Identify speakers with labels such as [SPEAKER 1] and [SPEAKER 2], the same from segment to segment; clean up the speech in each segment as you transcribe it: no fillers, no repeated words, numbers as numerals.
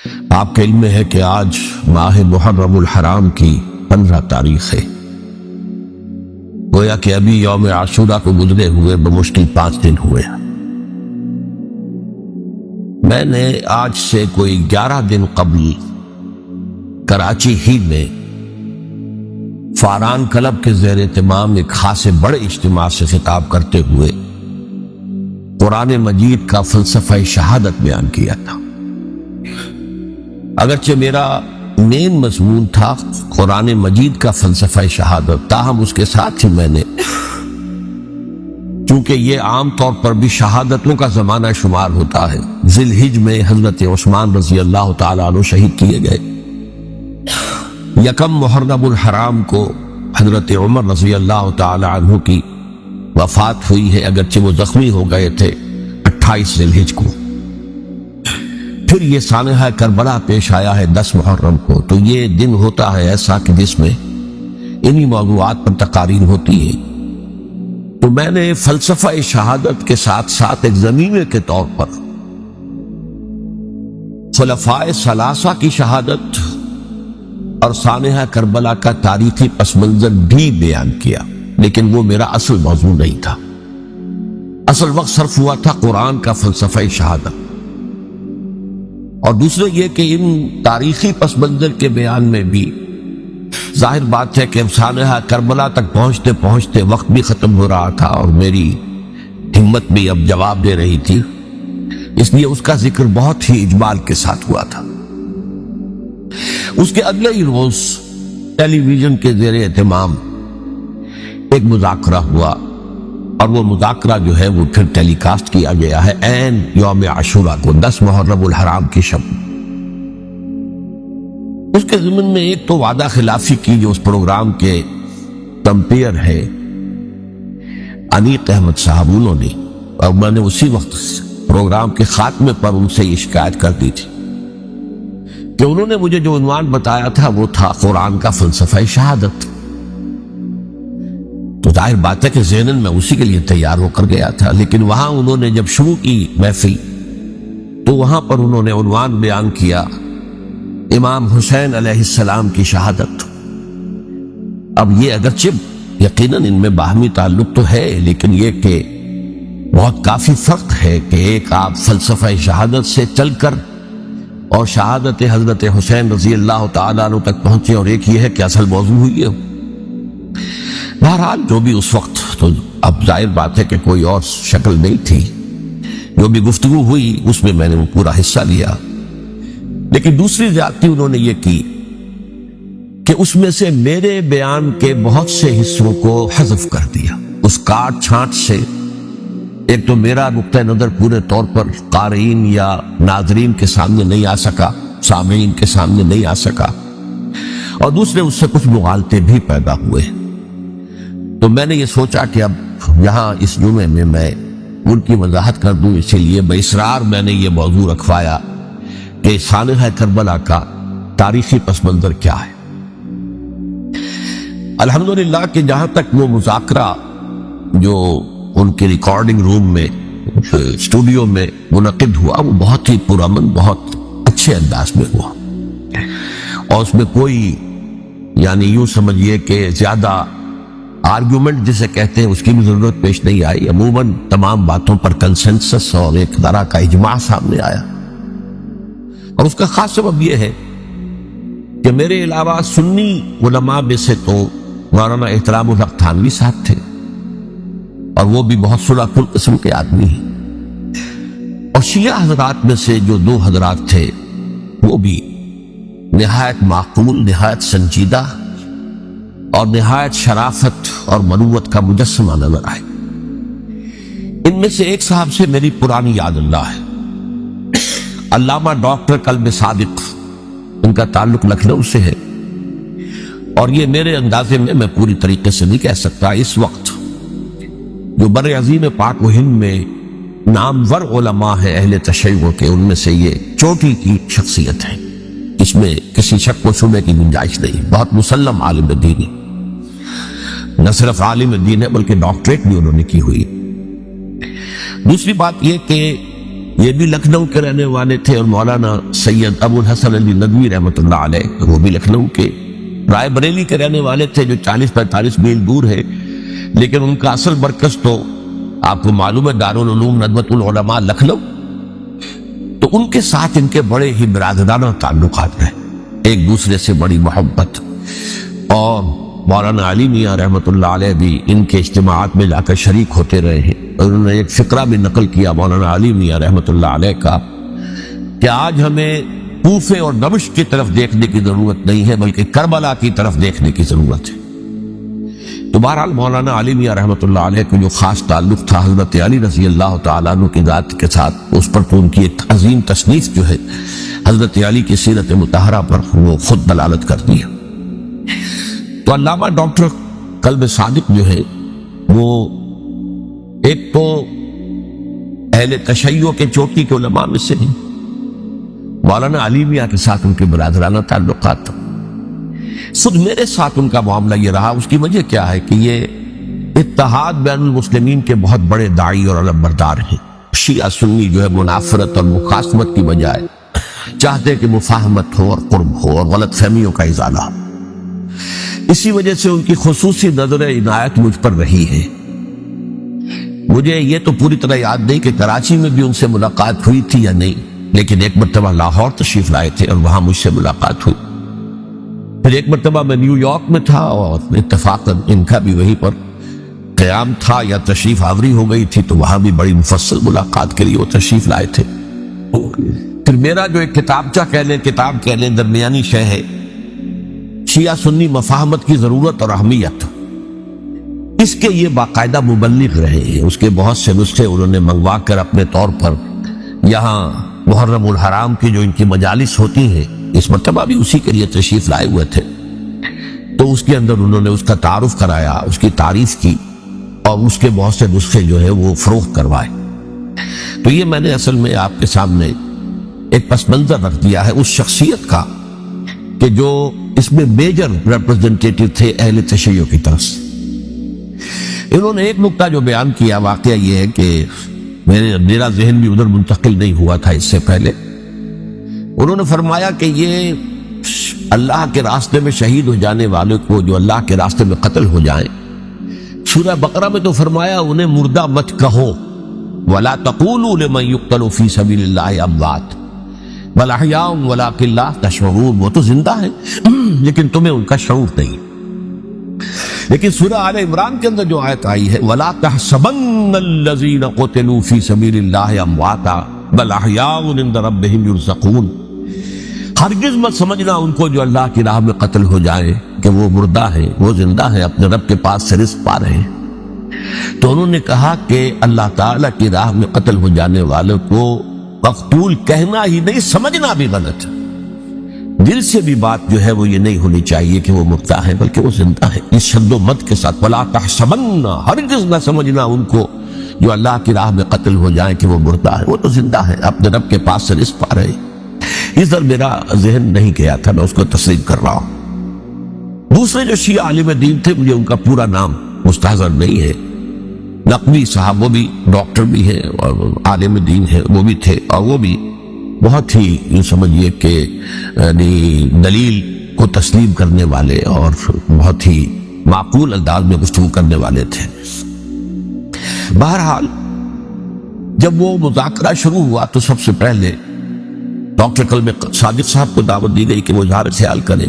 [SPEAKER 1] آپ کے علم میں ہے کہ آج ماہ محرم الحرام کی 15 تاریخ ہے۔ گویا کہ ابھی یوم عاشورہ کو گزرے ہوئے بمشکل 5 دن ہوئے۔ میں نے آج سے کوئی 11 دن قبل کراچی ہی میں فاران کلب کے زیر اہتمام ایک خاصے بڑے اجتماع سے خطاب کرتے ہوئے قرآن مجید کا فلسفہ شہادت بیان کیا تھا۔ اگرچہ میرا مین مضمون تھا قرآن مجید کا فلسفہ شہادت، تاہم اس کے ساتھ ہی میں نے، چونکہ یہ عام طور پر بھی شہادتوں کا زمانہ شمار ہوتا ہے، ذی الحج میں حضرت عثمان رضی اللہ تعالیٰ عنہ شہید کیے گئے، یکم محرم الحرام کو حضرت عمر رضی اللہ تعالیٰ عنہ کی وفات ہوئی ہے، اگرچہ وہ زخمی ہو گئے تھے 28 ذی الحج کو۔ پھر یہ سانحہ کربلا پیش آیا ہے 10 محرم کو، تو یہ دن ہوتا ہے ایسا کہ جس میں انہی موضوعات پر تقاریر ہوتی ہے۔ تو میں نے فلسفہ شہادت کے ساتھ ساتھ ایک ضمیمے کے طور پر خلفائے ثلاثہ کی شہادت اور سانحہ کربلا کا تاریخی پس منظر بھی بیان کیا، لیکن وہ میرا اصل موضوع نہیں تھا۔ اصل وقت صرف ہوا تھا قرآن کا فلسفہ شہادت، اور دوسرے یہ کہ ان تاریخی پس منظر کے بیان میں بھی ظاہر بات ہے کہ سانحہ کربلا تک پہنچتے پہنچتے وقت بھی ختم ہو رہا تھا اور میری ہمت بھی اب جواب دے رہی تھی، اس لیے اس کا ذکر بہت ہی اجمال کے ساتھ ہوا تھا۔ اس کے اگلے ہی روز ٹیلی ویژن کے زیر اہتمام ایک مذاکرہ ہوا، اور وہ مذاکرہ جو ہے وہ پھر ٹیلی کاسٹ کیا گیا ہے عین یوم عاشورہ کو، 10 محرم الحرام کی شب۔ اس کے ضمن میں ایک تو وعدہ خلافی کی جو اس پروگرام کے کمپیئر ہے انیق احمد صاحب، انہوں نے، اور میں نے اسی وقت پروگرام کے خاتمے پر ان سے یہ شکایت کر دی تھی کہ انہوں نے مجھے جو عنوان بتایا تھا وہ تھا قرآن کا فلسفہ شہادت۔ تو ظاہر بات ہے کہ ذہناً میں اسی کے لیے تیار ہو کر گیا تھا، لیکن وہاں انہوں نے جب شروع کی محفل تو وہاں پر انہوں نے عنوان بیان کیا امام حسین علیہ السلام کی شہادت۔ اب یہ اگرچہ یقیناً ان میں باہمی تعلق تو ہے، لیکن یہ کہ بہت کافی فرق ہے کہ ایک آپ فلسفہ شہادت سے چل کر اور شہادت حضرت حسین رضی اللہ تعالیٰ عنہ تک پہنچے، اور ایک یہ ہے کہ اصل موضوع ہوئی ہے۔ بہرحال جو بھی اس وقت، تو اب ظاہر بات ہے کہ کوئی اور شکل نہیں تھی، جو بھی گفتگو ہوئی اس میں نے وہ پورا حصہ لیا، لیکن دوسری زیادتی انہوں نے یہ کی کہ اس میں سے میرے بیان کے بہت سے حصوں کو حذف کر دیا۔ اس کاٹ چھانٹ سے ایک تو میرا نقطہ نظر پورے طور پر قارئین یا ناظرین کے سامنے نہیں آ سکا، سامعین کے سامنے نہیں آ سکا، اور دوسرے اس سے کچھ مغالطے بھی پیدا ہوئے۔ تو میں نے یہ سوچا کہ اب یہاں اس جمعے میں میں ان کی وضاحت کر دوں، اسی لیے باصرار میں نے یہ موضوع رکھوایا کہ سانحہ کربلا کا تاریخی پس منظر کیا ہے۔ الحمدللہ کہ جہاں تک وہ مذاکرہ جو ان کے ریکارڈنگ روم میں اسٹوڈیو میں منعقد ہوا وہ بہت ہی پرامن، بہت اچھے انداز میں ہوا، اور اس میں کوئی یعنی یوں سمجھیے کہ زیادہ آرگیومنٹ جسے کہتے ہیں اس کی بھی ضرورت پیش نہیں آئی۔ عموماً تمام باتوں پر کنسنسس اور ایک طرح کا اجماع سامنے آیا، اور اس کا خاص سبب یہ ہے کہ میرے علاوہ سنی علماء میں سے تو مولانا احترام الحق تھانوی صاحب تھے، اور وہ بھی بہت صلح کل قسم کے آدمی ہیں، اور شیعہ حضرات میں سے جو 2 حضرات تھے وہ بھی نہایت معقول، نہایت سنجیدہ اور نہایت شرافت اور مروت کا مجسمہ نظر آئے۔ ان میں سے ایک صاحب سے میری پرانی یاد اللہ ہے، علامہ ڈاکٹر کلب صادق، ان کا تعلق لکھنؤ سے ہے، اور یہ میرے اندازے میں پوری طریقے سے نہیں کہہ سکتا، اس وقت جو بر عظیم پاک و ہند میں نامور علماء ہیں اہل تشیع کے، ان میں سے یہ چوٹی کی شخصیت ہے، اس میں کسی شک و شبے کی گنجائش نہیں، بہت مسلم عالم دین، نہ صرف عالم دین ہے بلکہ ڈاکٹریٹ بھی انہوں نے کی ہوئی۔ دوسری بات یہ کہ یہ بھی لکھنؤ کے رہنے والے تھے، اور مولانا سید ابو الحسن علی ندوی رحمۃ اللہ علیہ وہ بھی لکھنؤ کے، رائے بریلی کے رہنے والے تھے جو 40-45 میل دور ہے، لیکن ان کا اصل مرکز تو آپ کو معلوم ہے دارالعلوم ندوۃ العلماء لکھنؤ۔ تو ان کے ساتھ ان کے بڑے ہی برادرانہ تعلقات رہے، ایک دوسرے سے بڑی محبت، اور مولانا علی میاں رحمۃ اللہ علیہ بھی ان کے اجتماعات میں جا کر شریک ہوتے رہے ہیں۔ اور انہوں نے ایک فقرہ بھی نقل کیا مولانا علی میاں رحمۃ اللہ علیہ کا کہ آج ہمیں کوفے اور دمشق کی طرف دیکھنے کی ضرورت نہیں ہے بلکہ کربلا کی طرف دیکھنے کی ضرورت ہے۔ تو بہرحال مولانا علی میاں رحمۃ اللہ علیہ کو جو خاص تعلق تھا حضرت علی رضی اللہ تعالیٰ عنہ کی ذات کے ساتھ، اس پر تو ان کی ایک عظیم تصنیف جو ہے حضرت علی کی سیرت مطہرہ پر وہ خود دلالت کرتی ہے۔ تو علامہ ڈاکٹر قلب صادق جو ہے وہ ایک تو اہل تشیع کے چوٹی کے علماء میں سے ہیں، مولانا علی میاں کے ساتھ ان کے برادرانہ تعلقات تھا۔ خود میرے ساتھ ان کا معاملہ یہ رہا، اس کی وجہ کیا ہے کہ یہ اتحاد بین المسلمین کے بہت بڑے داعی اور علم بردار ہیں۔ شیعہ سنی جو ہے منافرت اور مخاصمت کی بجائے چاہتے کہ مفاہمت ہو اور قرب ہو اور غلط فہمیوں کا ازالہ ہو۔ اسی وجہ سے ان کی خصوصی نظر عنایت مجھ پر رہی ہے۔ مجھے یہ تو پوری طرح یاد نہیں کہ کراچی میں بھی ان سے ملاقات ہوئی تھی یا نہیں، لیکن ایک مرتبہ لاہور تشریف لائے تھے اور وہاں مجھ سے ملاقات ہوئی۔ پھر ایک مرتبہ میں نیو یارک میں تھا اور اتفاقاً ان کا بھی وہیں پر قیام تھا یا تشریف آوری ہو گئی تھی، تو وہاں بھی بڑی مفصل ملاقات کے لیے وہ تشریف لائے تھے۔ پھر میرا جو ایک کتاب کہہ لیں درمیانی شے ہے، شیعہ سنی مفاہمت کی ضرورت اور اہمیت، اس کے یہ باقاعدہ مبلغ رہے ہیں۔ اس کے بہت سے نسخے انہوں نے منگوا کر اپنے طور پر یہاں محرم الحرام کی جو ان کی مجالس ہوتی ہیں، اس مرتبہ بھی اسی کے لیے تشریف لائے ہوئے تھے، تو اس کے اندر انہوں نے اس کا تعارف کرایا، اس کی تعریف کی، اور اس کے بہت سے نسخے جو ہے وہ فروخت کروائے۔ تو یہ میں نے اصل میں آپ کے سامنے ایک پس منظر رکھ دیا ہے اس شخصیت کا کہ جو اس میں میجر ریپرزنٹیٹیو تھے اہل تشیع کی طرف سے۔ انہوں نے ایک نکتہ جو بیان کیا، واقعہ یہ ہے کہ میرا ذہن بھی ادھر منتقل نہیں ہوا تھا اس سے پہلے، انہوں نے فرمایا کہ یہ اللہ کے راستے میں شہید ہو جانے والے کو جو اللہ کے راستے میں قتل ہو جائیں، سورہ بقرہ میں تو فرمایا انہیں مردہ مت کہو، وَلَا تَقُولُوا لِمَنْ يُقْتَلُ فِي سَبِيلِ اللَّهِ أَمْوَاتٌ بَلْ أَحْيَاءٌ وَلَٰكِن لَا تَشْعُرُونَ، وہ تو زندہ ہے لیکن تمہیں ان کا شعور نہیں۔ لیکن سورہ آل عمران کے اندر جو آیت آئی ہے وَلَا تَحْسَبَنَّ الَّذِينَ قُتِلُوا فِي سَبِيلِ اللَّهِ أَمْوَاتًا بَلْ أَحْيَاءٌ عِندَ رَبِّهِمْ يُرْزَقُونَ، ہرگز مت سمجھنا ان کو جو اللہ کی راہ میں قتل ہو جائے کہ وہ مردہ ہیں، وہ زندہ ہیں، اپنے رب کے پاس سے رزق پا رہے ہیں۔ تو انہوں نے کہا کہ اللہ تعالیٰ کی راہ میں قتل ہو جانے والوں کو مقتول کہنا ہی نہیں، سمجھنا بھی غلط ہے۔ دل سے بھی بات جو ہے وہ یہ نہیں ہونی چاہیے کہ وہ مردہ ہے، بلکہ وہ زندہ ہے، اس شد و مت کے ساتھ۔ وَلَا تَحْسَبَنَّ، ہرگز نہ سمجھنا ان کو جو اللہ کی راہ میں قتل ہو جائیں کہ وہ مردہ ہے، وہ تو زندہ ہے، اپنے رب کے پاس سے رزق پا رہے ہیں۔ اس در میرا ذہن نہیں گیا تھا، میں اس کو تسلیم کر رہا ہوں۔ دوسرے جو شیعہ عالم دین تھے، مجھے ان کا پورا نام مستحضر نہیں ہے، نقوی صاحب وہ بھی ڈاکٹر بھی ہیں اور عالم دین ہے، وہ بھی تھے، اور وہ بھی بہت ہی یوں سمجھیے کہ دلیل کو تسلیم کرنے والے اور بہت ہی معقول انداز میں گفتگو کرنے والے تھے۔ بہرحال جب وہ مذاکرہ شروع ہوا تو سب سے پہلے ڈاکٹر قلب صادق صاحب کو دعوت دی گئی کہ وہ اظہار خیال کریں۔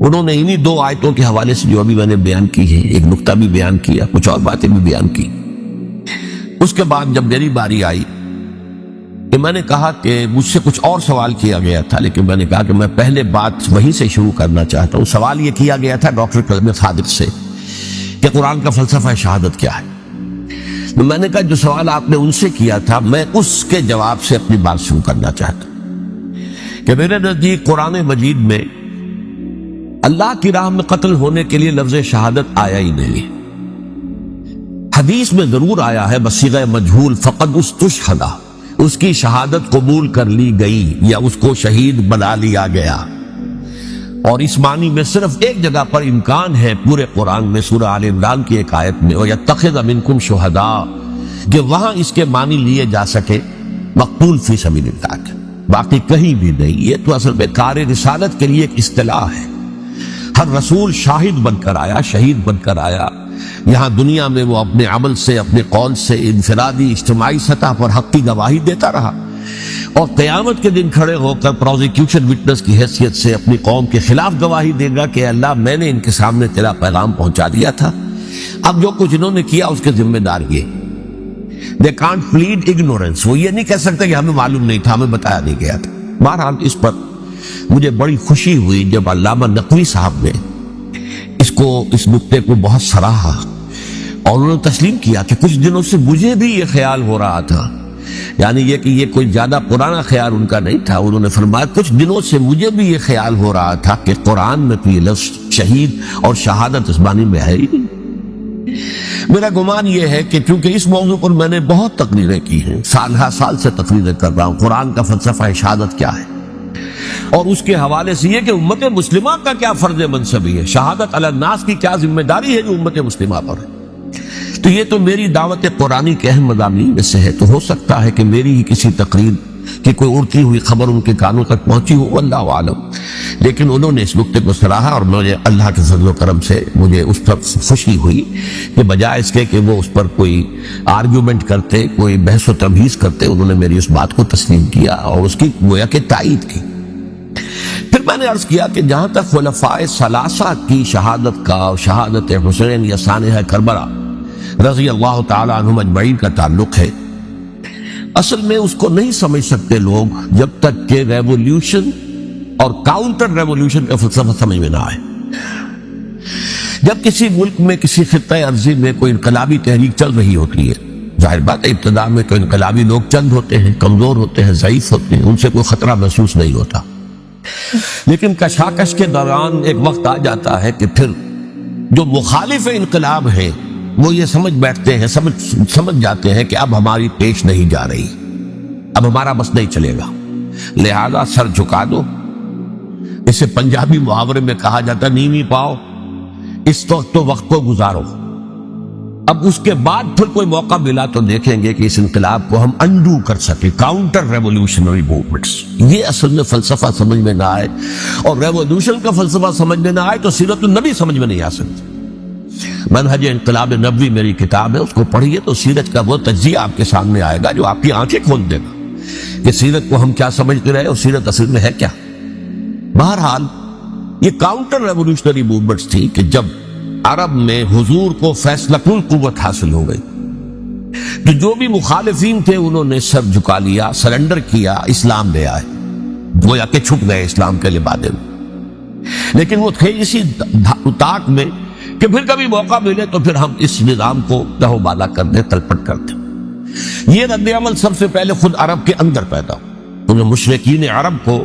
[SPEAKER 1] انہوں نے انہی 2 آیتوں کے حوالے سے جو ابھی میں نے بیان کی ہے، ایک نکتہ بھی بیان کیا، کچھ اور باتیں بھی بیان کی۔ اس کے بعد جب میری باری آئی کہ میں نے کہا کہ مجھ سے کچھ اور سوال کیا گیا تھا، لیکن میں نے کہا کہ میں پہلے بات وہیں سے شروع کرنا چاہتا ہوں۔ سوال یہ کیا گیا تھا ڈاکٹر قلب صادق سے کہ قرآن کا فلسفہ شہادت کیا ہے۔ تو میں نے کہا جو سوال آپ نے ان سے کیا تھا، میں اس کے جواب سے اپنی بات شروع کرنا چاہتا ہوں کہ میرے نزدیک قرآن مجید میں اللہ کی راہ میں قتل ہونے کے لیے لفظ شہادت آیا ہی نہیں۔ حدیث میں ضرور آیا ہے بصیغہ مجہول، فقد استشہد، اس کی شہادت قبول کر لی گئی یا اس کو شہید بنا لیا گیا۔ اور اس معنی میں صرف ایک جگہ پر امکان ہے پورے قرآن میں، سورہ آل عمران کی ایک آیت میں، وَيَتَّخِذَ مِنْكُمْ شُهَدَاءَ، کہ وہاں اس کے معنی لیے جا سکے مقتول فی سبیل اللہ کے، باقی کہیں بھی نہیں۔ یہ تو اصل میں کار رسالت کے لیے ایک اصطلاح ہے۔ ہر رسول شاہد بن کر آیا، شہید بن کر آیا۔ یہاں دنیا میں وہ اپنے عمل سے، اپنے قول سے انفرادی اجتماعی سطح پر حق کی گواہی دیتا رہا، اور قیامت کے دن کھڑے ہو کر پروزیکیوشن وٹنس کی حیثیت سے اپنی قوم کے خلاف گواہی دے گا کہ اللہ میں نے ان کے سامنے تیرا پیغام پہنچا دیا تھا، اب جو کچھ انہوں نے کیا اس کے ذمہ دار یہ۔ They can't plead ignorance، وہ یہ نہیں کہہ سکتے کہ ہمیں معلوم نہیں تھا، ہمیں بتایا نہیں گیا تھا۔ بہرحال اس پر مجھے بڑی خوشی ہوئی جب علامہ نقوی صاحب نے اس نکتے کو بہت سراہا، اور انہوں نے تسلیم کیا کہ کچھ دنوں سے مجھے بھی یہ خیال ہو رہا تھا، یعنی یہ کہ یہ کوئی زیادہ پرانا خیال ان کا نہیں تھا۔ انہوں نے فرمایا کچھ دنوں سے مجھے بھی یہ خیال ہو رہا تھا کہ قرآن میں تو یہ لفظ شہید اور شہادت اس معنی میں ہے ہی نہیں۔ میرا گمان یہ ہے کہ چونکہ اس موضوع پر میں نے بہت تقریریں کی ہیں، سال ہر سال سے تقریریں کر رہا ہوں، قرآن کا فلسفہ شہادت کیا ہے، اور اس کے حوالے سے یہ کہ امت مسلمہ کا کیا فرض منصبی ہے، شہادت علی الناس کی کیا ذمہ داری ہے جو امت مسلمہ پر ہے۔ تو یہ تو میری دعوت قرآنی کے اہم مضامین میں سے ہے، تو ہو سکتا ہے کہ میری ہی کسی تقریر کی کوئی اڑتی ہوئی خبر ان کے کانوں تک پہنچی ہو، اللہ عالم، لیکن انہوں نے اس نکتے کو سراہا، اور مجھے اللہ کے فضل و کرم سے مجھے اس پر خوشی ہوئی کہ بجائے اس کے کہ وہ اس پر کوئی آرگیومنٹ کرتے، کوئی بحث و تبحیث کرتے، انہوں نے میری اس بات کو تسلیم کیا اور اس کی گویا کہ تائید کی۔ پھر میں نے عرض کیا کہ جہاں تک خلفاء ثلاثہ کی شہادت کا اور شہادت حسین یا سانحہ کربلا رضی اللہ تعالی عنہم اجمعین کا تعلق ہے، اصل میں اس کو نہیں سمجھ سکتے لوگ جب تک کہ ریولیوشن اور کاؤنٹر ریولیوشن کا فلسفہ سمجھ میں نہ آئے۔ جب کسی ملک میں، کسی خطہ ارضی میں کوئی انقلابی تحریک چل رہی ہوتی ہے، ظاہر بات ہے ابتدا میں کوئی انقلابی لوگ چند ہوتے ہیں، کمزور ہوتے ہیں، ضعیف ہوتے ہیں، ان سے کوئی خطرہ محسوس نہیں ہوتا، لیکن کشاکش کے دوران ایک وقت آ جاتا ہے کہ پھر جو مخالف انقلاب ہیں وہ یہ سمجھ بیٹھتے ہیں، سمجھ جاتے ہیں کہ اب ہماری پیش نہیں جا رہی، اب ہمارا بس نہیں چلے گا، لہذا سر جھکا دو۔ اسے پنجابی محاورے میں کہا جاتا نیوی پاؤ، اس وقت کو گزارو۔ اب اس کے بعد پھر کوئی موقع ملا تو دیکھیں گے کہ اس انقلاب کو ہم انڈو کر سکیں، کاؤنٹر ریولیوشنری موومنٹس۔ یہ اصل میں فلسفہ سمجھ میں نہ آئے اور ریولیوشن کا فلسفہ سمجھ میں نہ آئے تو سیرت النبی سمجھ میں نہیں آ سکتی۔ منہج انقلاب نبوی میری کتاب ہے، اس کو پڑھیے تو سیرت کا وہ تجزیہ آپ کے سامنے آئے گا جو آپ کی آنکھیں کھول دے گا کہ سیرت کو ہم کیا سمجھتے رہے اور سیرت اصل میں ہے کیا۔ بہرحال یہ کاؤنٹر ریولیوشنری موومنٹس تھی کہ جب عرب میں حضور کو فیصلہ کن قوت حاصل ہو گئی تو جو بھی مخالفین تھے انہوں نے سر جھکا لیا، سرنڈر کیا، اسلام لے آئے، گویا کہ چھپ گئے اسلام کے لبادے میں۔ لیکن وہ تھے اسی طاق میں کہ پھر کبھی موقع ملے تو پھر ہم اس نظام کو لہو بالا کر دیں، تلپٹ کر دیں۔ یہ رد عمل سب سے پہلے خود عرب کے اندر پیدا ہو۔ انہیں مشرکین عرب کو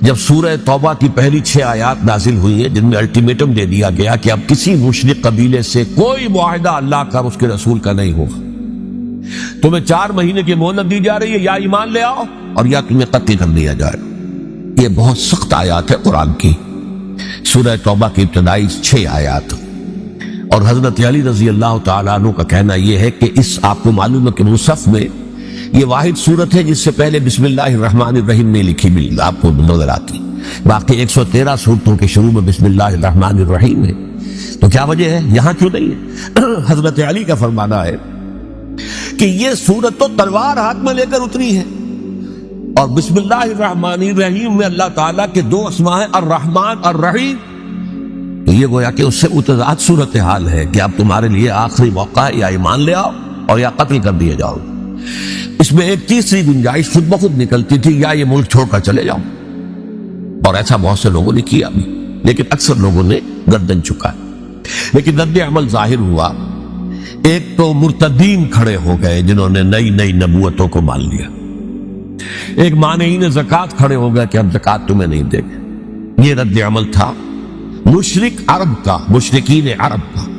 [SPEAKER 1] جب سورہ توبہ کی پہلی 6 آیات نازل ہوئی ہیں جن میں الٹیمیٹم دے دیا گیا کہ اب کسی مشرک قبیلے سے کوئی معاہدہ اللہ کا اور اس کے رسول کا نہیں ہوگا، تمہیں 4 مہینے کی مہلت دی جا رہی ہے، یا ایمان لے آؤ اور یا تمہیں قتل کر دیا جائے۔ یہ بہت سخت آیات ہے قرآن کی، سورہ توبہ کی ابتدائی 6 آیات، اور حضرت علی رضی اللہ تعالیٰ عنہ کا کہنا یہ ہے کہ اس آپ کو معلوم ہے کہ مصحف میں یہ واحد صورت ہے جس سے پہلے بسم اللہ الرحمن الرحیم نہیں لکھی بھی آپ کو نظر آتی، باقی 113 صورتوں کے شروع میں بسم اللہ الرحمن الرحیم ہے۔ تو کیا وجہ ہے یہاں کیوں نہیں ہے؟ حضرت علی کا فرمانا ہے کہ یہ صورت تو تلوار ہاتھ میں لے کر اتری ہے، اور بسم اللہ الرحمن الرحیم میں اللہ تعالیٰ کے 2 اسماء ہیں، الرحمن الرحیم۔ یہ گویا کہ اس سے متضاد صورتحال ہے کہ اب تمہارے لیے آخری موقع ہے، یا ایمان لے آؤ اور یا قتل کر دیے جاؤ۔ اس میں ایک تیسری گنجائش خود بخود نکلتی تھی، یا یہ ملک چھوڑ کر چلے جاؤ، اور ایسا بہت سے لوگوں نے کیا بھی، لیکن اکثر لوگوں نے گردن چکائی۔ لیکن رد عمل ظاہر ہوا، ایک تو مرتدین کھڑے ہو گئے جنہوں نے نئی نبوتوں کو مان لیا، ایک مانعین زکوٰۃ کھڑے ہو گئے کہ اب زکوٰۃ تمہیں نہیں دیں گے۔ یہ رد عمل تھا مشرک عرب کا، مشرکین عرب کا۔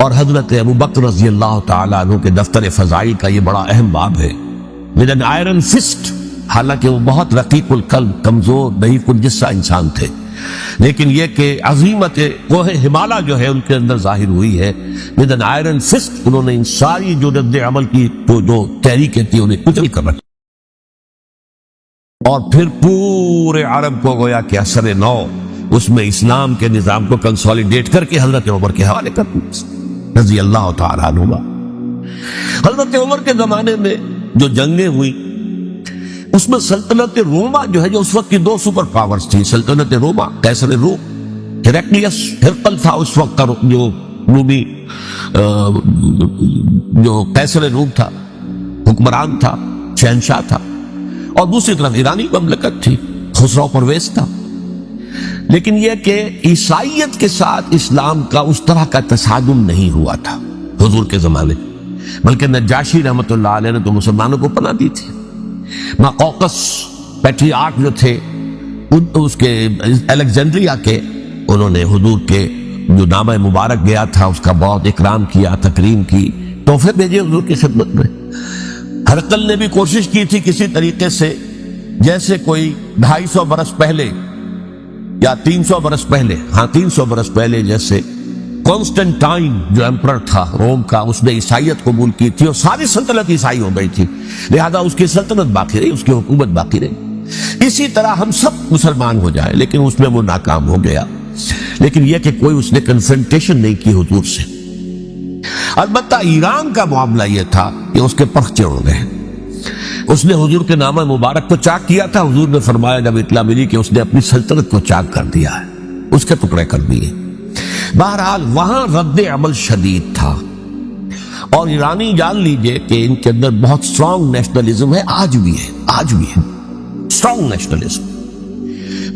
[SPEAKER 1] اور حضرت ابوبکر رضی اللہ تعالیٰ عنہ کے دفتر فضائل کا یہ بڑا اہم باب ہے، with an iron fist، حالانکہ وہ بہت رقیق القلب، کمزور، ضعیف الجسہ انسان تھے، لیکن یہ کہ عظیمت کوہ ہمالا جو ہے ان کے اندر ظاہر ہوئی ہے. ود این آئرن فسٹ انہوں نے ان ساری جو رد عمل کی جو تحریکیں تھی انہیں کچل کر رکھا، اور پھر پورے عرب کو گویا کہ اثر نو اس میں اسلام کے نظام کو کنسولیڈیٹ کر کے حضرت عمر کے حوالے کر دیا رضی اللہ تعالیٰ عنہ. حضرت عمر کے زمانے میں جو جنگیں ہوئی اس میں سلطنت روما جو ہے، جو اس وقت کی دو سپر پاورز تھی، سلطنت روما قیصر روم ہیرقلیس، ہرقل تھا اس وقت کا جو رومی جو قیصر روم تھا، حکمران تھا، شہنشاہ تھا، اور دوسری طرف ایرانی مملکت تھی، خسرو پرویز تھا. لیکن یہ کہ عیسائیت کے ساتھ اسلام کا اس طرح کا تصادم نہیں ہوا تھا حضور کے زمانے، بلکہ نجاشی رحمت اللہ علیہ نے تو مسلمانوں کو پناہ دی تھی. ماقوقس پیٹریارک جو تھے اس کے الیگزینڈریا کے، انہوں نے حضور کے جو نامہ مبارک گیا تھا اس کا بہت اکرام کیا، تکریم کی، تحفے بھیجے حضور کی خدمت میں. ہرقل نے بھی کوشش کی تھی کسی طریقے سے، جیسے کوئی 250 برس پہلے یا 300 برس پہلے، 300 برس پہلے جیسے کانسٹنٹائن جو ایمپرر تھا روم کا، اس نے عیسائیت قبول کی تھی اور ساری سلطنت عیسائی ہو گئی تھی، لہذا اس کی سلطنت باقی رہی، اس کی حکومت باقی رہی. اسی طرح ہم سب مسلمان ہو جائیں، لیکن اس میں وہ ناکام ہو گیا. لیکن یہ کہ کوئی اس نے کنفرنٹیشن نہیں کی حضور سے. البتہ ایران کا معاملہ یہ تھا کہ اس کے پرخچے اڑ گئے. اس نے حضور کے نامہ مبارک کو چاک کیا تھا. حضور نے فرمایا جب اطلاع ملی کہ اس نے اپنی سلطنت کو چاک کر دیا ہے، اس کے ٹکڑے کر دیے. بہرحال وہاں رد عمل شدید تھا، اور ایرانی جان لیجئے کہ ان کے اندر بہت سٹرونگ نیشنلزم ہے، آج بھی ہے سٹرونگ نیشنلزم.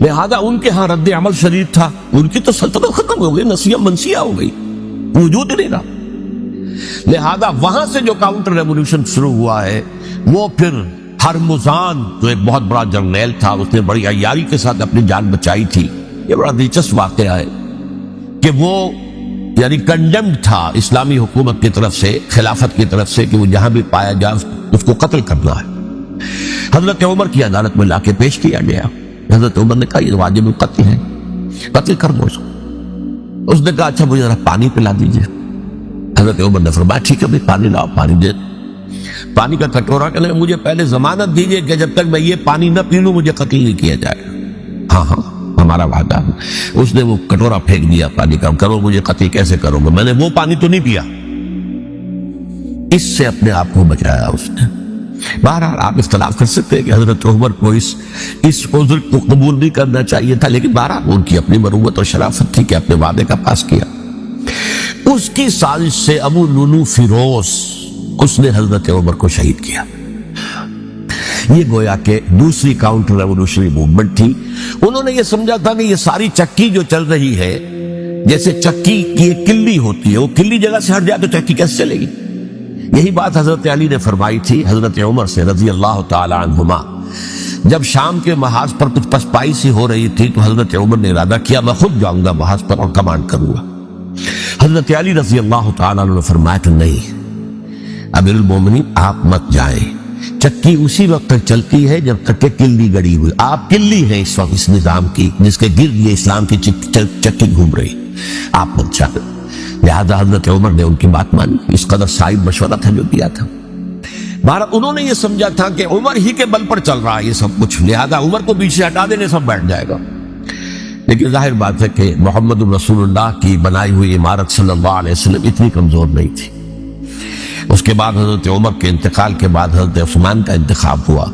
[SPEAKER 1] لہذا ان کے ہاں رد عمل شدید تھا. ان کی تو سلطنت ختم ہو گئی، نسیہ منسیہ ہو گئی، وجود ہی نہیں رہا. لہذا وہاں سے جو کاؤنٹر ریولوشن شروع ہوا ہے وہ پھر ہرمزان جو ایک بہت بڑا جرنیل تھا، اس نے بڑی عیاری کے ساتھ اپنی جان بچائی تھی. یہ بڑا دلچسپ واقعہ ہے کہ وہ یعنی کنڈمڈ تھا اسلامی حکومت کی طرف سے، خلافت کی طرف سے، کہ وہ جہاں بھی پایا جائے اس کو قتل کرنا ہے. حضرت عمر کی عدالت میں لا کے پیش کیا گیا. حضرت عمر نے کہا یہ واجب القتل ہے، قتل کر دو اس کو. اس نے کہا اچھا مجھے ذرا پانی پلا دیجیے. حضرت عمر نے فرمایا ٹھیک ہے پانی لاؤ. پانی دے، پانی کا کٹورا کہ مجھے پہلے ضمانت دیجیے کہ جب تک میں یہ پانی نہ پی لوں مجھے قتل نہیں کیا جائے. ہاں ہمارا وعدہ. اس نے وہ کٹورا پھینک دیا پانی کا. کرو مجھے قتل کیسے کرو گے، میں نے وہ پانی تو نہیں پیا. اس سے اپنے آپ کو بچایا اس نے. بہرحال آپ اختلاف کر سکتے ہیں کہ حضرت عمر کو اس عذر کو قبول نہیں کرنا چاہیے تھا، لیکن بہرحال ان کی اپنی مروت اور شرافت تھی کہ اپنے وعدے کا پاس کیا. اس کی سازش سے ابو لولو فیروز اس نے حضرت عمر کو شہید کیا. یہ گویا کہ دوسری کاؤنٹر ریولوشنری موومنٹ تھی. انہوں نے یہ سمجھا تھا کہ یہ ساری چکی جو چل رہی ہے، جیسے چکی کی ایک کلی ہوتی ہے، وہ کلی جگہ سے ہٹ جائے تو چکی کیسے چلے گی. یہی بات حضرت علی نے فرمائی تھی حضرت عمر سے رضی اللہ تعالی عنہما. جب شام کے محاذ پر کچھ پسپائی سی ہو رہی تھی تو حضرت عمر نے ارادہ کیا میں خود جاؤں گا محاذ پر اور کمانڈ کروں گا. حضرت علی رضی اللہ تعالیٰ عنہ نے فرمایا کہ نہیں امیر المومنین آپ مت جائیں. چکی اسی وقت تک چلتی ہے جب تک کہ کلی گڑی ہوئی. آپ کلی ہیں اس وقت اس نظام کی جس کے گرد یہ اسلام کی چکی گھوم رہی، آپ مت جائیں. لہذا حضرت عمر نے ان کی بات مانی. اس قدر صائب مشورہ تھا جو دیا تھا. بہرحال انہوں نے یہ سمجھا تھا کہ عمر ہی کے بل پر چل رہا ہے یہ سب کچھ، لہذا عمر کو پیچھے ہٹا دینے سب بیٹھ جائے گا. لیکن ظاہر بات ہے کہ محمد رسول اللہ کی بنائی ہوئی عمارت صلی اللہ علیہ وسلم اتنی کمزور نہیں تھی. اس کے بعد حضرت عمر کے انتقال کے بعد حضرت عثمان کا انتخاب ہوا،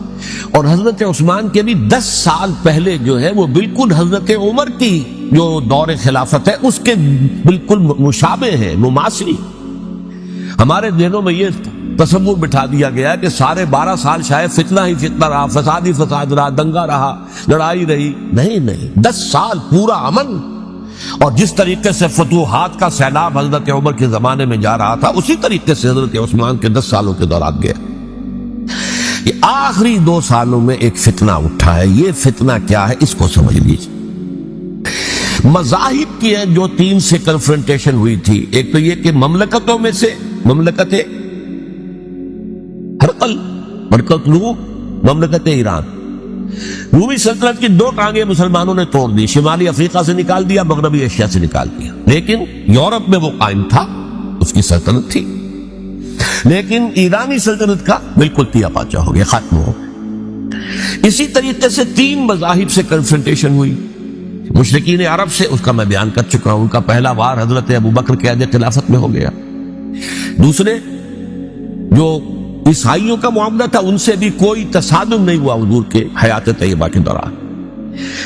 [SPEAKER 1] اور حضرت عثمان کے بھی 10 سال پہلے جو ہے وہ بالکل حضرت عمر کی جو دور خلافت ہے اس کے بالکل مشابہ ہے، مماثلی. ہمارے ذہنوں میں یہ تصور بٹھا دیا گیا کہ سارے 12 سال شاید فتنہ ہی فتنہ رہا، فساد ہی فساد رہا، دنگا رہا، لڑائی رہی. نہیں 10 سال پورا امن. اور جس طریقے سے فتوحات کا سیلاب حضرت عمر کے زمانے میں جا رہا تھا اسی طریقے سے حضرت عثمان کے 10 سالوں کے دوران گیا. یہ آخری 2 سالوں میں ایک فتنہ اٹھا ہے. یہ فتنہ کیا ہے اس کو سمجھ لیجیے. مذاہب کی ہے جو 3 سے کنفرنٹیشن ہوئی تھی. ایک تو یہ کہ مملکتوں میں سے مملکت ہرقل، مملکت ایران، رومی سلطنت کی دو ٹانگیں مسلمانوں نے توڑ دی، شمالی افریقہ سے نکال دیا، مغربی ایشیا سے نکال دیا، لیکن یورپ میں وہ قائم تھا، اس کی سلطنت تھی۔ لیکن ایرانی سلطنت کا بالکل تیا پاچا ہو گیا، ختم ہو گیا۔ اسی طریقے سے تین مذاہب سے کنفرنٹیشن ہوئی۔ مشرکین عرب سے، اس کا میں بیان کر چکا ہوں، ان کا پہلا وار حضرت ابوبکر کے عہد خلافت میں ہو گیا۔ دوسرے جو عیسائیوں کا معاملہ تھا، ان سے بھی کوئی تصادم نہیں ہوا حضور کے حیات طیبہ کے دوران،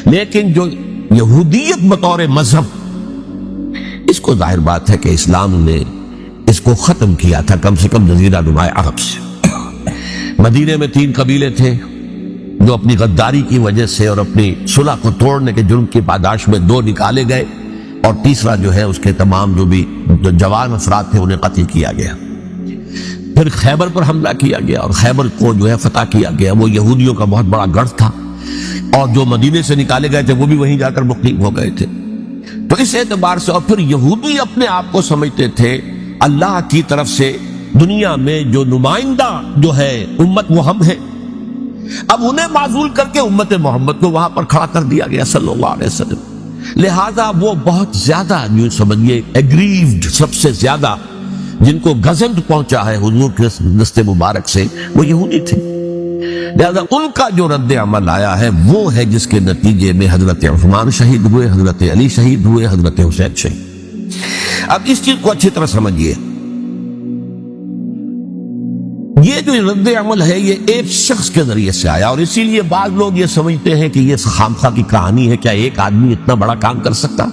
[SPEAKER 1] لیکن جو یہودیت بطور مذہب، اس کو ظاہر بات ہے کہ اسلام نے اس کو ختم کیا تھا، کم سے کم جزیرہ نماء عرب سے۔ مدینے میں 3 قبیلے تھے جو اپنی غداری کی وجہ سے اور اپنی صلح کو توڑنے کے جرم کی پاداش میں 2 نکالے گئے، اور تیسرا جو ہے اس کے تمام جو جوان افراد تھے انہیں قتل کیا گیا۔ پھر خیبر پر حملہ کیا گیا، اور خیبر کو جو ہے فتح کیا گیا۔ وہ یہودیوں کا بہت بڑا گڑھ تھا، اور جو مدینے سے نکالے گئے تھے وہ بھی وہیں جا کر مقیم ہو گئے تھے۔ تو اس اعتبار سے، اور پھر یہودی اپنے آپ کو سمجھتے تھے اللہ کی طرف سے دنیا میں جو نمائندہ جو ہے امت وہ ہم ہیں، اب انہیں معزول کر کے امت محمد کو وہاں پر کھڑا کر دیا گیا صلی اللہ علیہ وسلم۔ لہذا وہ بہت زیادہ یوں سمجھیے ایگریوڈ، سب سے زیادہ جن کو غضب پہنچا ہے حضور کے دست مبارک سے، وہ یہودی تھے۔ لہذا ان کا جو رد عمل آیا ہے وہ ہے جس کے نتیجے میں حضرت عثمان شہید ہوئے، حضرت علی شہید ہوئے، حضرت حسین شہید۔ اب اس چیز کو اچھی طرح سمجھیے، یہ جو رد عمل ہے یہ ایک شخص کے ذریعے سے آیا، اور اسی لیے بعض لوگ یہ سمجھتے ہیں کہ یہ خامخواہ کی کہانی ہے، کیا ایک آدمی اتنا بڑا کام کر سکتا؟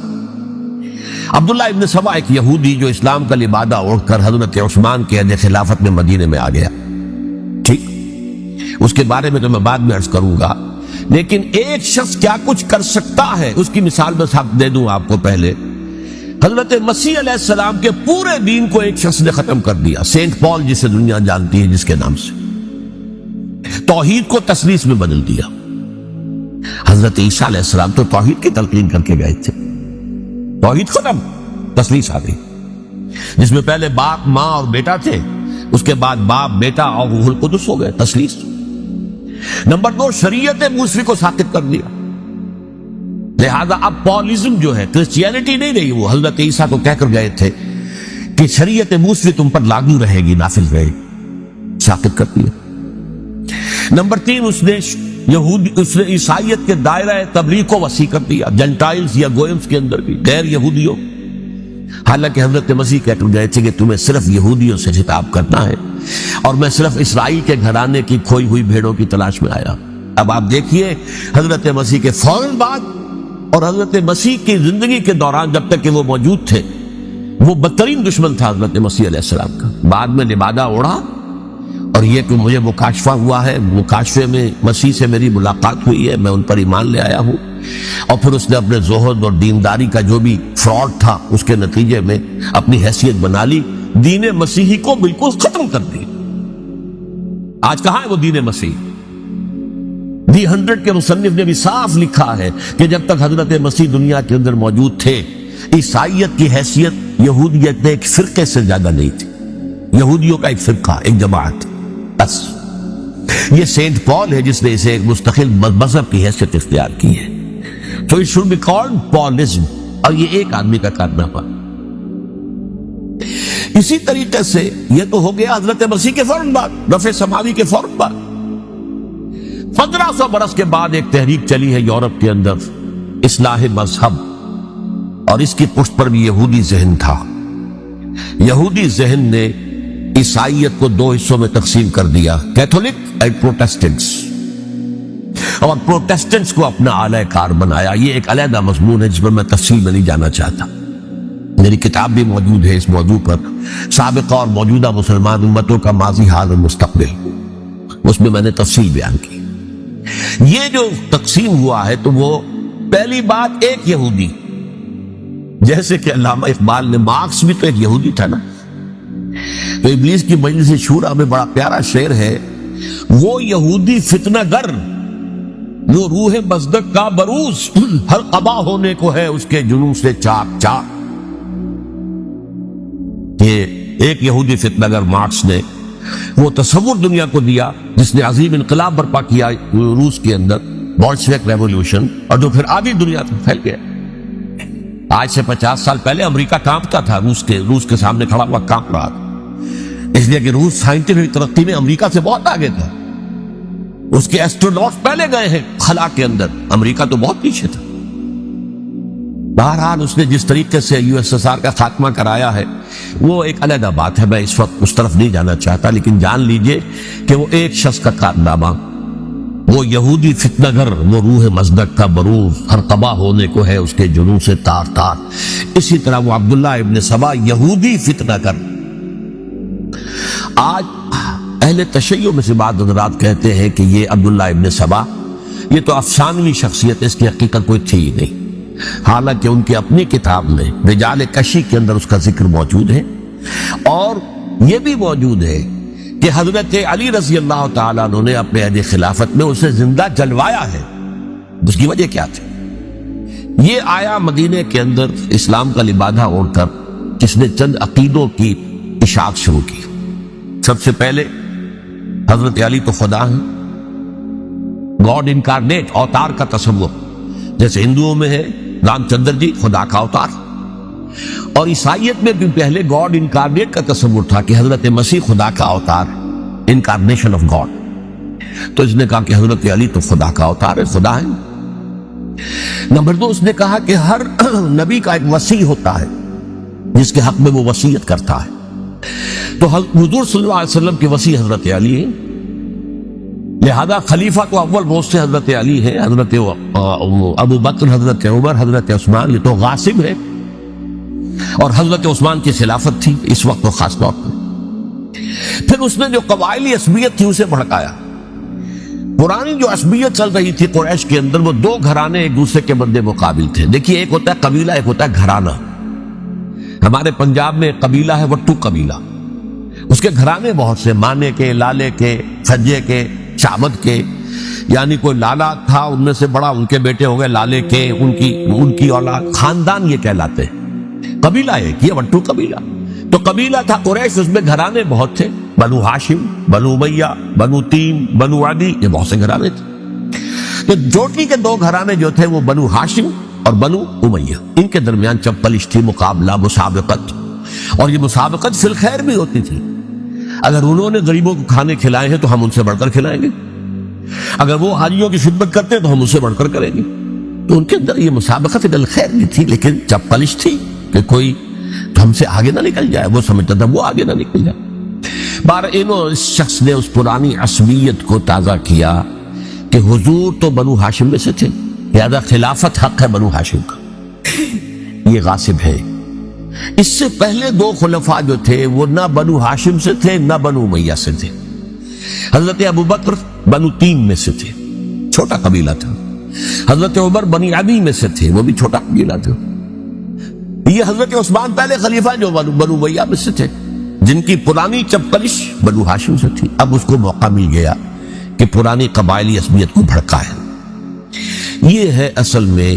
[SPEAKER 1] عبداللہ ابن سبا ایک یہودی جو اسلام کا لبادہ اوڑھ کر حضرت عثمان کے عہد خلافت میں مدینے میں آ گیا، ٹھیک، اس کے بارے میں تو میں بعد میں عرض کروں گا، لیکن ایک شخص کیا کچھ کر سکتا ہے اس کی مثال بس آپ دے دوں آپ کو۔ پہلے حضرت مسیح علیہ السلام کے پورے دین کو ایک شخص نے ختم کر دیا، سینٹ پال جسے دنیا جانتی ہے جس کے نام سے، توحید کو تثلیث میں بدل دیا۔ حضرت عیسیٰ علیہ السلام تو توحید کی تلقین کر کے گئے تھے، توحید ختم، تثلیث آ گئی، جس میں پہلے باپ ماں اور بیٹا تھے، اس کے بعد باپ بیٹا اور روح القدس ہو گئے، تثلیث۔ نمبر 2، شریعت موسوی کو ساقط کر دیا۔ لہذا اب پالزم جو ہے، کرسچینٹی نہیں رہی، وہ حضرت عیسیٰ کو کہہ کر گئے تھے کہ شریعت موسوی تم پر لاگو رہے گی، نافذ رہے گی، ساقط کر دیا۔ نمبر 3، اس نے عیسائیت کے دائرہ تبلیغ کو وسیع کر دیا، جنٹائلز یا گوئمز کے اندر بھی، غیر یہودیوں۔ حالانکہ حضرت مسیح کہہ کر گئے تھے کہ تمہیں صرف یہودیوں سے خطاب کرنا ہے، اور میں صرف اسرائیل کے گھرانے کی کھوئی ہوئی بھیڑوں کی تلاش میں آیا۔ اب آپ دیکھیے حضرت مسیح کے فوراً بعد اور حضرت مسیح کی زندگی کے دوران جب تک کہ وہ موجود تھے، وہ بدترین دشمن تھا حضرت مسیح علیہ السلام کا۔ بعد میں لبادہ اوڑھا، اور یہ کہ مجھے مکاشفہ ہوا ہے، مکاشفے میں مسیح سے میری ملاقات ہوئی ہے، میں ان پر ایمان لے آیا ہوں، اور پھر اس نے اپنے زہد اور دینداری کا جو بھی فراڈ تھا اس کے نتیجے میں اپنی حیثیت بنا لی، دین مسیحی کو بالکل ختم کر دی۔ آج کہاں ہے وہ دین مسیح؟ دی 100 کے مصنف نے بھی صاف لکھا ہے کہ جب تک حضرت مسیح دنیا کے اندر موجود تھے، عیسائیت کی حیثیت یہودیت میں ایک فرقے سے زیادہ نہیں تھی، یہودیوں کا ایک فرقہ، ایک جماعت بس۔ یہ سینٹ پال ہے جس نے اسے ایک مستقل مذہب کی حیثیت اختیار کی ہے۔ تو it should be called Paulism، اور یہ ایک آدمی کا کارنامہ۔ اسی طریقے سے یہ تو ہو گیا حضرت مسیح کے فوراً بعد، رفع سماوی کے فوراً بعد۔ 1500 برس کے بعد ایک تحریک چلی ہے یورپ کے اندر، اصلاح مذہب، اور اس کی پشت پر بھی یہودی ذہن تھا۔ یہودی ذہن نے عیسائیت کو 2 حصوں میں تقسیم کر دیا، کیتھولک اینڈ پروٹیسٹنٹس، اور پروٹیسٹنٹس کو اپنا اعلی کار بنایا۔ یہ ایک علیحدہ مضمون ہے جس پر میں تفصیل میں نہیں جانا چاہتا، میری کتاب بھی موجود ہے اس موضوع پر، سابقہ اور موجودہ مسلمان امتوں کا ماضی، حال اور مستقبل، اس میں میں نے تفصیل بیان کی۔ یہ جو تقسیم ہوا ہے تو وہ پہلی بات ایک یہودی، جیسے کہ علامہ اقبال نے، مارکس بھی تو ایک یہودی تھا نا، تو ابلیس کی مجلس شورا میں بڑا پیارا شعر ہے، وہ یہودی فتنہ گر جو روح مصدق کا بروز، ہر قبا ہونے کو ہے اس کے جنون سے چاک چاک۔ یہ ایک یہودی فتنہ گر مارکس نے وہ تصور دنیا کو دیا جس نے عظیم انقلاب برپا کیا روس کے اندر، بولشوک ریولیوشن، اور جو پھر آدھی دنیا تک پھیل گیا۔ آج سے 50 سال پہلے امریکہ کانپتا تھا، روس کے سامنے کھڑا ہوا کانپ رہا تھا، اس لیے کہ روس سائنٹیفک ترقی میں امریکہ سے بہت آگے تھا، اس کے ایسٹروناٹس پہلے گئے ہیں خلا کے اندر، امریکہ تو بہت پیچھے تھا۔ بہرحال اس نے جس طریقے سے USSR کا خاتمہ کرایا ہے وہ ایک علیحدہ بات ہے، میں اس وقت اس طرف نہیں جانا چاہتا، لیکن جان لیجئے کہ وہ ایک شخص کا کارنامہ، وہ یہودی فتنہ گر، وہ روح مصدق کا بروز، ہر تباہ ہونے کو ہے اس کے جنوں سے تار تار۔ اسی طرح وہ عبداللہ ابن سبا یہودی فتنہ گر۔ آج اہل تشیع میں سے بعض حضرات کہتے ہیں کہ یہ عبداللہ ابن سبا یہ تو افسانوی شخصیت ہے، اس کی حقیقت کوئی تھی ہی نہیں، حالانکہ ان کی اپنی کتاب میں رجال کشی کے اندر اس کا ذکر موجود ہے، اور یہ بھی موجود ہے کہ حضرت علی رضی اللہ تعالیٰ عنہ نے اپنے عہد خلافت میں اسے زندہ جلوایا ہے۔ اس کی وجہ کیا تھی؟ یہ آیا مدینے کے اندر اسلام کا لبادہ اوڑھ کر، جس نے چند عقیدوں کی اشاعت شروع کی۔ سب سے پہلے حضرت علی تو خدا ہیں، گاڈ انکارنیٹ، اوتار کا تصور، جیسے ہندوؤں میں ہے رام چندر جی خدا کا اوتار، اور عیسائیت میں بھی پہلے گاڈ انکارنیٹ کا تصور تھا کہ حضرت مسیح خدا کا اوتار، انکارنیشن آف گاڈ۔ تو اس نے کہا کہ حضرت علی تو خدا کا اوتار ہے، خدا ہے۔ نمبر 2، اس نے کہا کہ ہر نبی کا ایک وصی ہوتا ہے جس کے حق میں وہ وصیت کرتا ہے، تو حضور صلی اللہ علیہ وسلم کے وصی حضرت علی ہیں، لہذا خلیفہ تو اول روز سے حضرت علی ہے، حضرت ابو بکر، حضرت عمر، حضرت عثمان، یہ تو غاصب ہے، اور حضرت عثمان کی خلافت تھی اس وقت تو خاص طور پر۔ پھر اس نے جو قبائلی عصبیت تھی اسے بھڑکایا۔ پرانی جو عصبیت چل رہی تھی قریش کے اندر، وہ دو گھرانے ایک دوسرے کے بدے مقابل تھے۔ دیکھیے، ایک ہوتا ہے قبیلہ، ایک ہوتا ہے گھرانہ۔ ہمارے پنجاب میں قبیلہ ہے وٹو قبیلہ، اس کے گھرانے بہت سے، مانے کے، لالے کے، سجے کے، شامد کے، یعنی کوئی لالا تھا ان میں سے بڑا، ان کے بیٹے ہو گئے لالے کے، ان کی اولاد، خاندان یہ کہلاتے ہیں۔ قبیلہ ایک، یہ وٹو قبیلہ۔ تو قبیلہ تھا قریش، اس میں گھرانے بہت تھے، بنو ہاشم، بنو امیہ، بنو تیم، بنو عدی، یہ بہت سے گھرانے تھے۔ تو چوٹی کے دو گھرانے جو تھے وہ بنو ہاشم اور بنو امیہ، ان کے درمیان چپلش تھی، مقابلہ، مسابقت، اور یہ مسابقت فی الخیر بھی ہوتی تھی۔ اگر انہوں نے غریبوں کو کھانے کھلائے ہیں تو ہم ان سے بڑھ کر کھلائیں گے، اگر وہ حاجیوں کی خدمت کرتے ہیں تو ہم ان سے بڑھ کر کریں گے۔ تو ان کے اندر یہ مسابقت فی الخیر بھی تھی، لیکن چپلش تھی کہ کوئی ہم سے آگے نہ نکل جائے، وہ سمجھتا تھا وہ آگے نہ نکل جائے۔ اس شخص نے اس پرانی عصبیت کو تازہ کیا کہ حضور تو بنو ہاشم میں سے تھے، لہذا خلافت حق ہے بنو ہاشم کا، یہ غاصب ہے۔ اس سے پہلے دو خلفاء جو تھے وہ نہ بنو ہاشم سے تھے نہ بنو امیہ سے تھے۔ حضرت ابو بکر بنو تیم میں سے تھے، چھوٹا قبیلہ تھا۔ حضرت عمر بنی عدی میں سے تھے، وہ بھی چھوٹا قبیلہ تھا۔ یہ حضرت عثمان پہلے خلیفہ جو بنو امیہ میں سے تھے، جن کی پرانی چپکلش بنو ہاشم سے تھی۔ اب اس کو موقع مل گیا کہ پرانی قبائلی عصبیت کو بھڑکائے۔ یہ ہے اصل میں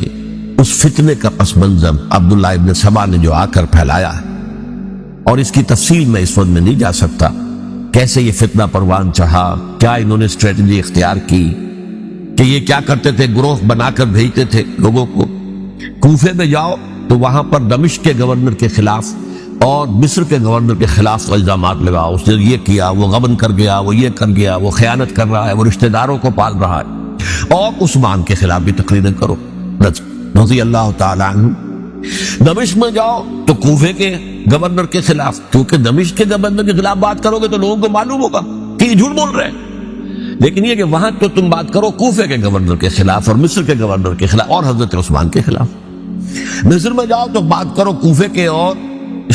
[SPEAKER 1] اس فتنے کا پس منظر عبداللہ ابن سبا نے جو آ کر پھیلایا ہے، اور اس کی تفصیل میں اس وقت میں نہیں جا سکتا، کیسے یہ فتنہ پروان چڑھا، کیا انہوں نے اسٹریٹجی اختیار کی، کہ یہ کیا کرتے تھے، گروہ بنا کر بھیجتے تھے لوگوں کو۔ کوفے میں جاؤ تو وہاں پر دمشق کے گورنر کے خلاف اور مصر کے گورنر کے خلاف الزامات لگاؤ، اس نے یہ کیا، وہ غبن کر گیا، وہ یہ کر گیا، وہ خیانت کر رہا ہے، وہ رشتہ داروں کو پال رہا ہے، اور عثمان کے خلاف بھی تقریریں کرو رضی اللہ تعالیٰ عنہ۔ دمشق میں جاؤ تو کوفے کے گورنر کے خلاف، کیونکہ دمشق کے گورنر کے خلاف بات کرو گے تو لوگوں کو معلوم ہوگا کہ یہ جھوٹ بول رہے ہیں، لیکن یہ کہ وہاں تو تم بات کرو کوفے کے گورنر کے خلاف اور مصر کے گورنر کے خلاف اور حضرت عثمان کے خلاف۔ مصر میں جاؤ تو بات کرو کوفے کے اور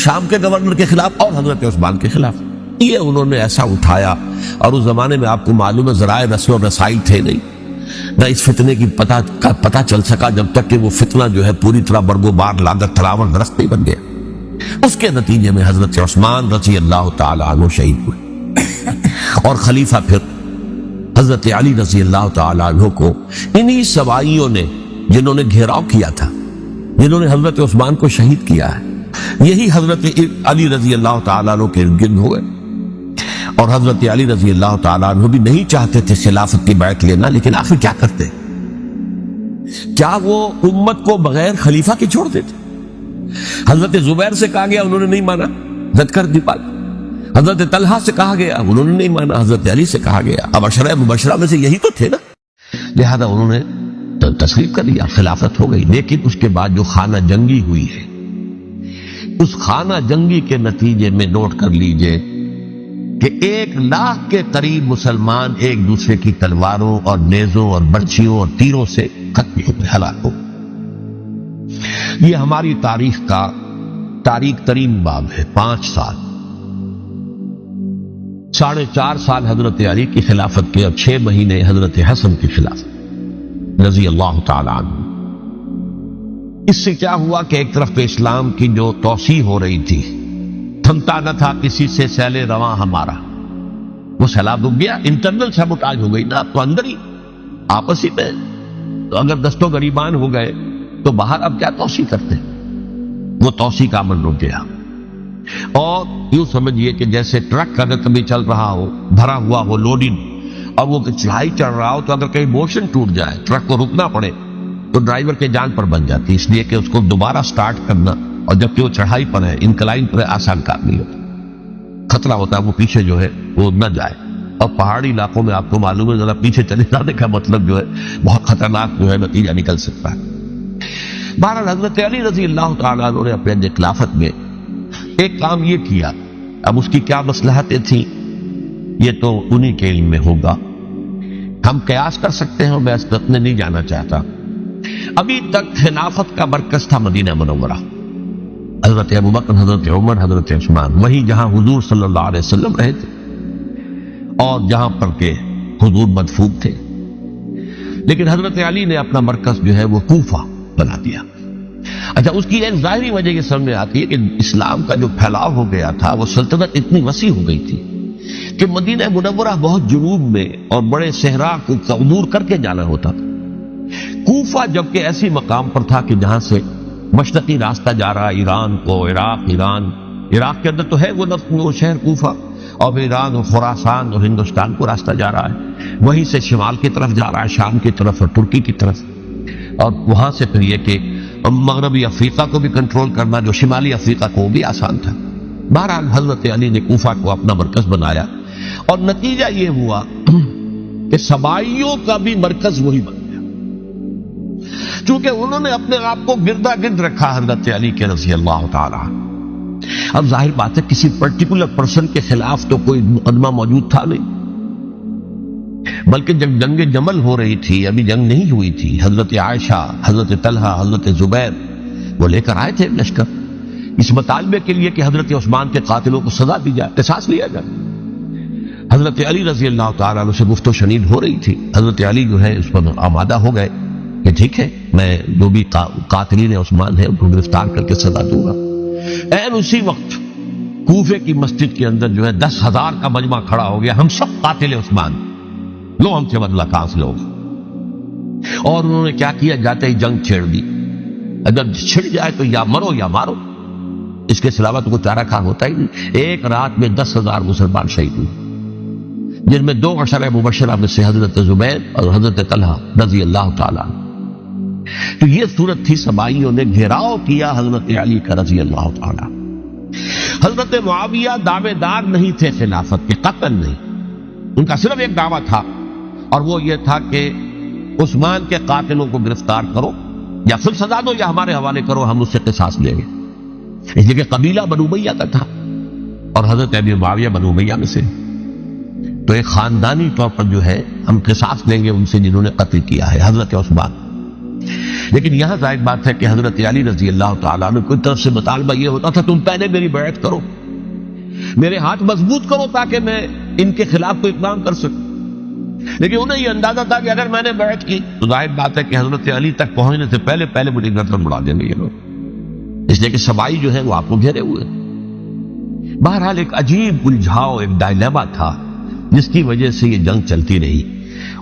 [SPEAKER 1] شام کے گورنر کے خلاف اور حضرت عثمان کے خلاف۔ یہ انہوں نے ایسا اٹھایا، اور اس زمانے میں آپ کو معلوم ہے ذرائع رسل و رسائل تھے نہیں، نہ اس فتنے کی پتہ چل سکا جب تک کہ وہ فتنہ جو ہے پوری طرح برگو بار لاگت تھراور درخت نہیں بن گیا۔ اس کے نتیجے میں حضرت عثمان رضی اللہ تعالی عنہ شہید ہوئے، اور خلیفہ پھر حضرت علی رضی اللہ تعالی عنہ کو انہی سوائیوں نے، جنہوں نے گھیراؤ کیا تھا، جنہوں نے حضرت عثمان کو شہید کیا ہے، یہی حضرت علی رضی اللہ تعالیٰ عنہ کے گرد ہوئے۔ اور حضرت علی رضی اللہ تعالیٰ عنہ بھی نہیں چاہتے تھے خلافت کی بیعت لینا، لیکن آخر کیا کرتے، کیا وہ امت کو بغیر خلیفہ کے چھوڑ دیتے؟ حضرت زبیر سے کہا گیا، انہوں نے نہیں مانا، زد کر دی پاک۔ حضرت طلحہ سے کہا گیا، انہوں نے نہیں مانا، حضرت علی سے کہا گیا، اب عشرہ مبشرہ میں سے یہی تو تھے نا، لہذا انہوں نے تسلیم کر لیا، خلافت ہو گئی۔ لیکن اس کے بعد جو خانہ جنگی ہوئی ہے، اس خانہ جنگی کے نتیجے میں نوٹ کر لیجئے کہ 1,00,000 کے قریب مسلمان ایک دوسرے کی تلواروں اور نیزوں اور برچھیوں اور تیروں سے ختم ہو گئے، ہلاک ہو گئے۔ یہ ہماری تاریخ کا تاریخ ترین باب ہے۔ 5 سال، 4.5 سال حضرت علی کی خلافت کے، اور 6 مہینے حضرت حسن کی خلافت رضی اللہ تعالی عنہ۔ اس سے کیا ہوا کہ ایک طرف پہ اسلام کی جو توسیع ہو رہی تھی، تھمتا نہ تھا کسی سے سیل رواں ہمارا، وہ سیلاب رک گیا، انٹرنل سیبوٹاج ہو گئی نا، تو اندر ہی آپس ہی میں، تو اگر دستوں گریبان ہو گئے تو باہر اب کیا توسیع کرتے، وہ توسیع کا عمل رک گیا۔ اور یوں سمجھیے کہ جیسے ٹرک اگر کبھی چل رہا ہو، بھرا ہوا ہو، لوڈنگ، اور وہ چڑھائی چڑھ رہا ہو، تو اگر کہیں موشن ٹوٹ جائے، ٹرک کو رکنا پڑے، تو ڈرائیور کے جان پر بن جاتی، اس لیے کہ اس کو دوبارہ سٹارٹ کرنا، اور جبکہ وہ چڑھائی پر ہے، انکلائن پر ہے، آسان کام نہیں ہوتا، خطرہ ہوتا ہے وہ پیچھے جو ہے وہ نہ جائے۔ اور پہاڑی علاقوں میں آپ کو معلوم ہے، ذرا پیچھے چلے جانے کا مطلب جو ہے بہت خطرناک جو ہے نتیجہ نکل سکتا ہے۔ بہرحال حضرت علی رضی اللہ تعالیٰ عنہ نے اپنے خلافت میں ایک کام یہ کیا، اب اس کی کیا مصلحتیں تھیں یہ تو انہی کے علم میں ہوگا، ہم قیاس کر سکتے ہیں، میں اس طرف میں نہیں جانا چاہتا۔ ابھی تک خلافت کا مرکز تھا مدینہ منورہ، حضرت ابوبکر، حضرت عمر، حضرت عثمان، وہیں جہاں حضور صلی اللہ علیہ وسلم رہے تھے اور جہاں پر کہ حضور مدفون تھے۔ لیکن حضرت علی نے اپنا مرکز جو ہے وہ کوفہ بنا دیا۔ اچھا، اس کی ایک ظاہری وجہ یہ سامنے آتی ہے کہ اسلام کا جو پھیلاؤ ہو گیا تھا، وہ سلطنت اتنی وسیع ہو گئی تھی کہ مدینہ منورہ بہت جنوب میں اور بڑے صحرا کو عبور کر کے جانا ہوتا تھا۔ کوفہ جبکہ ایسی مقام پر تھا کہ جہاں سے مشرقی راستہ جا رہا ہے ایران کو، عراق کے اندر تو ہے وہ شہر کوفہ، اور ایران اور خراسان اور ہندوستان کو راستہ جا رہا ہے، وہیں سے شمال کی طرف جا رہا ہے، شام کی طرف اور ترکی کی طرف، اور وہاں سے پھر یہ کہ مغربی افریقہ کو بھی کنٹرول کرنا، جو شمالی افریقہ کو بھی آسان تھا۔ بہرحال حضرت علی نے کوفہ کو اپنا مرکز بنایا، اور نتیجہ یہ ہوا کہ سبائیوں کا بھی مرکز وہی بن گیا، چونکہ انہوں نے اپنے آپ کو گردا گرد رکھا حضرت علی کے رضی اللہ تعالی۔ اب ظاہر بات ہے کسی پرٹیکولر پرسن کے خلاف تو کوئی مقدمہ موجود تھا نہیں، بلکہ جب جنگ جمل ہو رہی تھی، ابھی جنگ نہیں ہوئی تھی، حضرت عائشہ، حضرت طلحہ، حضرت زبیر وہ لے کر آئے تھے لشکر اس مطالبے کے لیے کہ حضرت عثمان کے قاتلوں کو سزا دی جائے، قصاص لیا جائے۔ حضرت علی رضی اللہ تعالیٰ عنہ سے گفت و شنید ہو رہی تھی، حضرت علی جو ہے اس پر آمادہ ہو گئے کہ ٹھیک ہے، میں جو بھی قاتلین عثمان ہیں ان کو گرفتار کر کے سزا دوں گا۔ این اسی وقت کوفے کی مسجد کے اندر جو ہے 10,000 کا مجمع کھڑا ہو گیا، ہم سب قاتل عثمان، لو ہم سے بدلہ کہاں سے لوگ، اور انہوں نے کیا کیا، جاتے ہی جنگ چھیڑ دی، اگر چھڑ جائے تو یا مرو یا مارو، اس کے سلاوہ تو کوئی چارہ کار ہوتا ہی نہیں۔ ایک رات میں 10,000 مسلمان شہید ہوئے، جن میں 2 عشرہ مبشرہ میں سے حضرت زبیر اور حضرت طلحہ رضی اللہ تعالیٰ۔ تو یہ صورت تھی، سبائیوں نے گھیراؤ کیا حضرت علی کا رضی اللہ تعالیٰ۔ حضرت معاویہ دعوے دار نہیں تھے خلافت کے، قطعاً نہیں، ان کا صرف ایک دعویٰ تھا، اور وہ یہ تھا کہ عثمان کے قاتلوں کو گرفتار کرو، یا پھر سزا دو یا ہمارے حوالے کرو، ہم اس سے قصاص لیں گے۔ اس لیے کہ قبیلہ بنو امیہ کا تھا، اور حضرت ابی معاویہ بنو امیہ میں سے، تو ایک خاندانی طور پر جو ہے ہم قصاص لیں گے ان سے جنہوں نے قتل کیا ہے حضرت عثمان۔ لیکن یہاں ظاہر بات ہے کہ حضرت علی رضی اللہ تعالیٰ عنہ کی طرف سے مطالبہ یہ ہوتا تھا تم پہلے میری بیعت کرو، میرے ہاتھ مضبوط کرو تاکہ میں ان کے خلاف کوئی اقدام کر سکوں۔ لیکن انہیں یہ اندازہ تھا کہ اگر میں نے بیعت کی تو ظاہر بات ہے کہ حضرت علی تک پہنچنے سے پہلے مجھے گردن اڑا دیں گے یہ لوگ، اس لیے کہ سبائی جو ہے وہ آپ کو گھیرے ہوئے۔ بہرحال ایک عجیب الجھاؤ، ایک ڈائلیما تھا جس کی وجہ سے یہ جنگ چلتی رہی،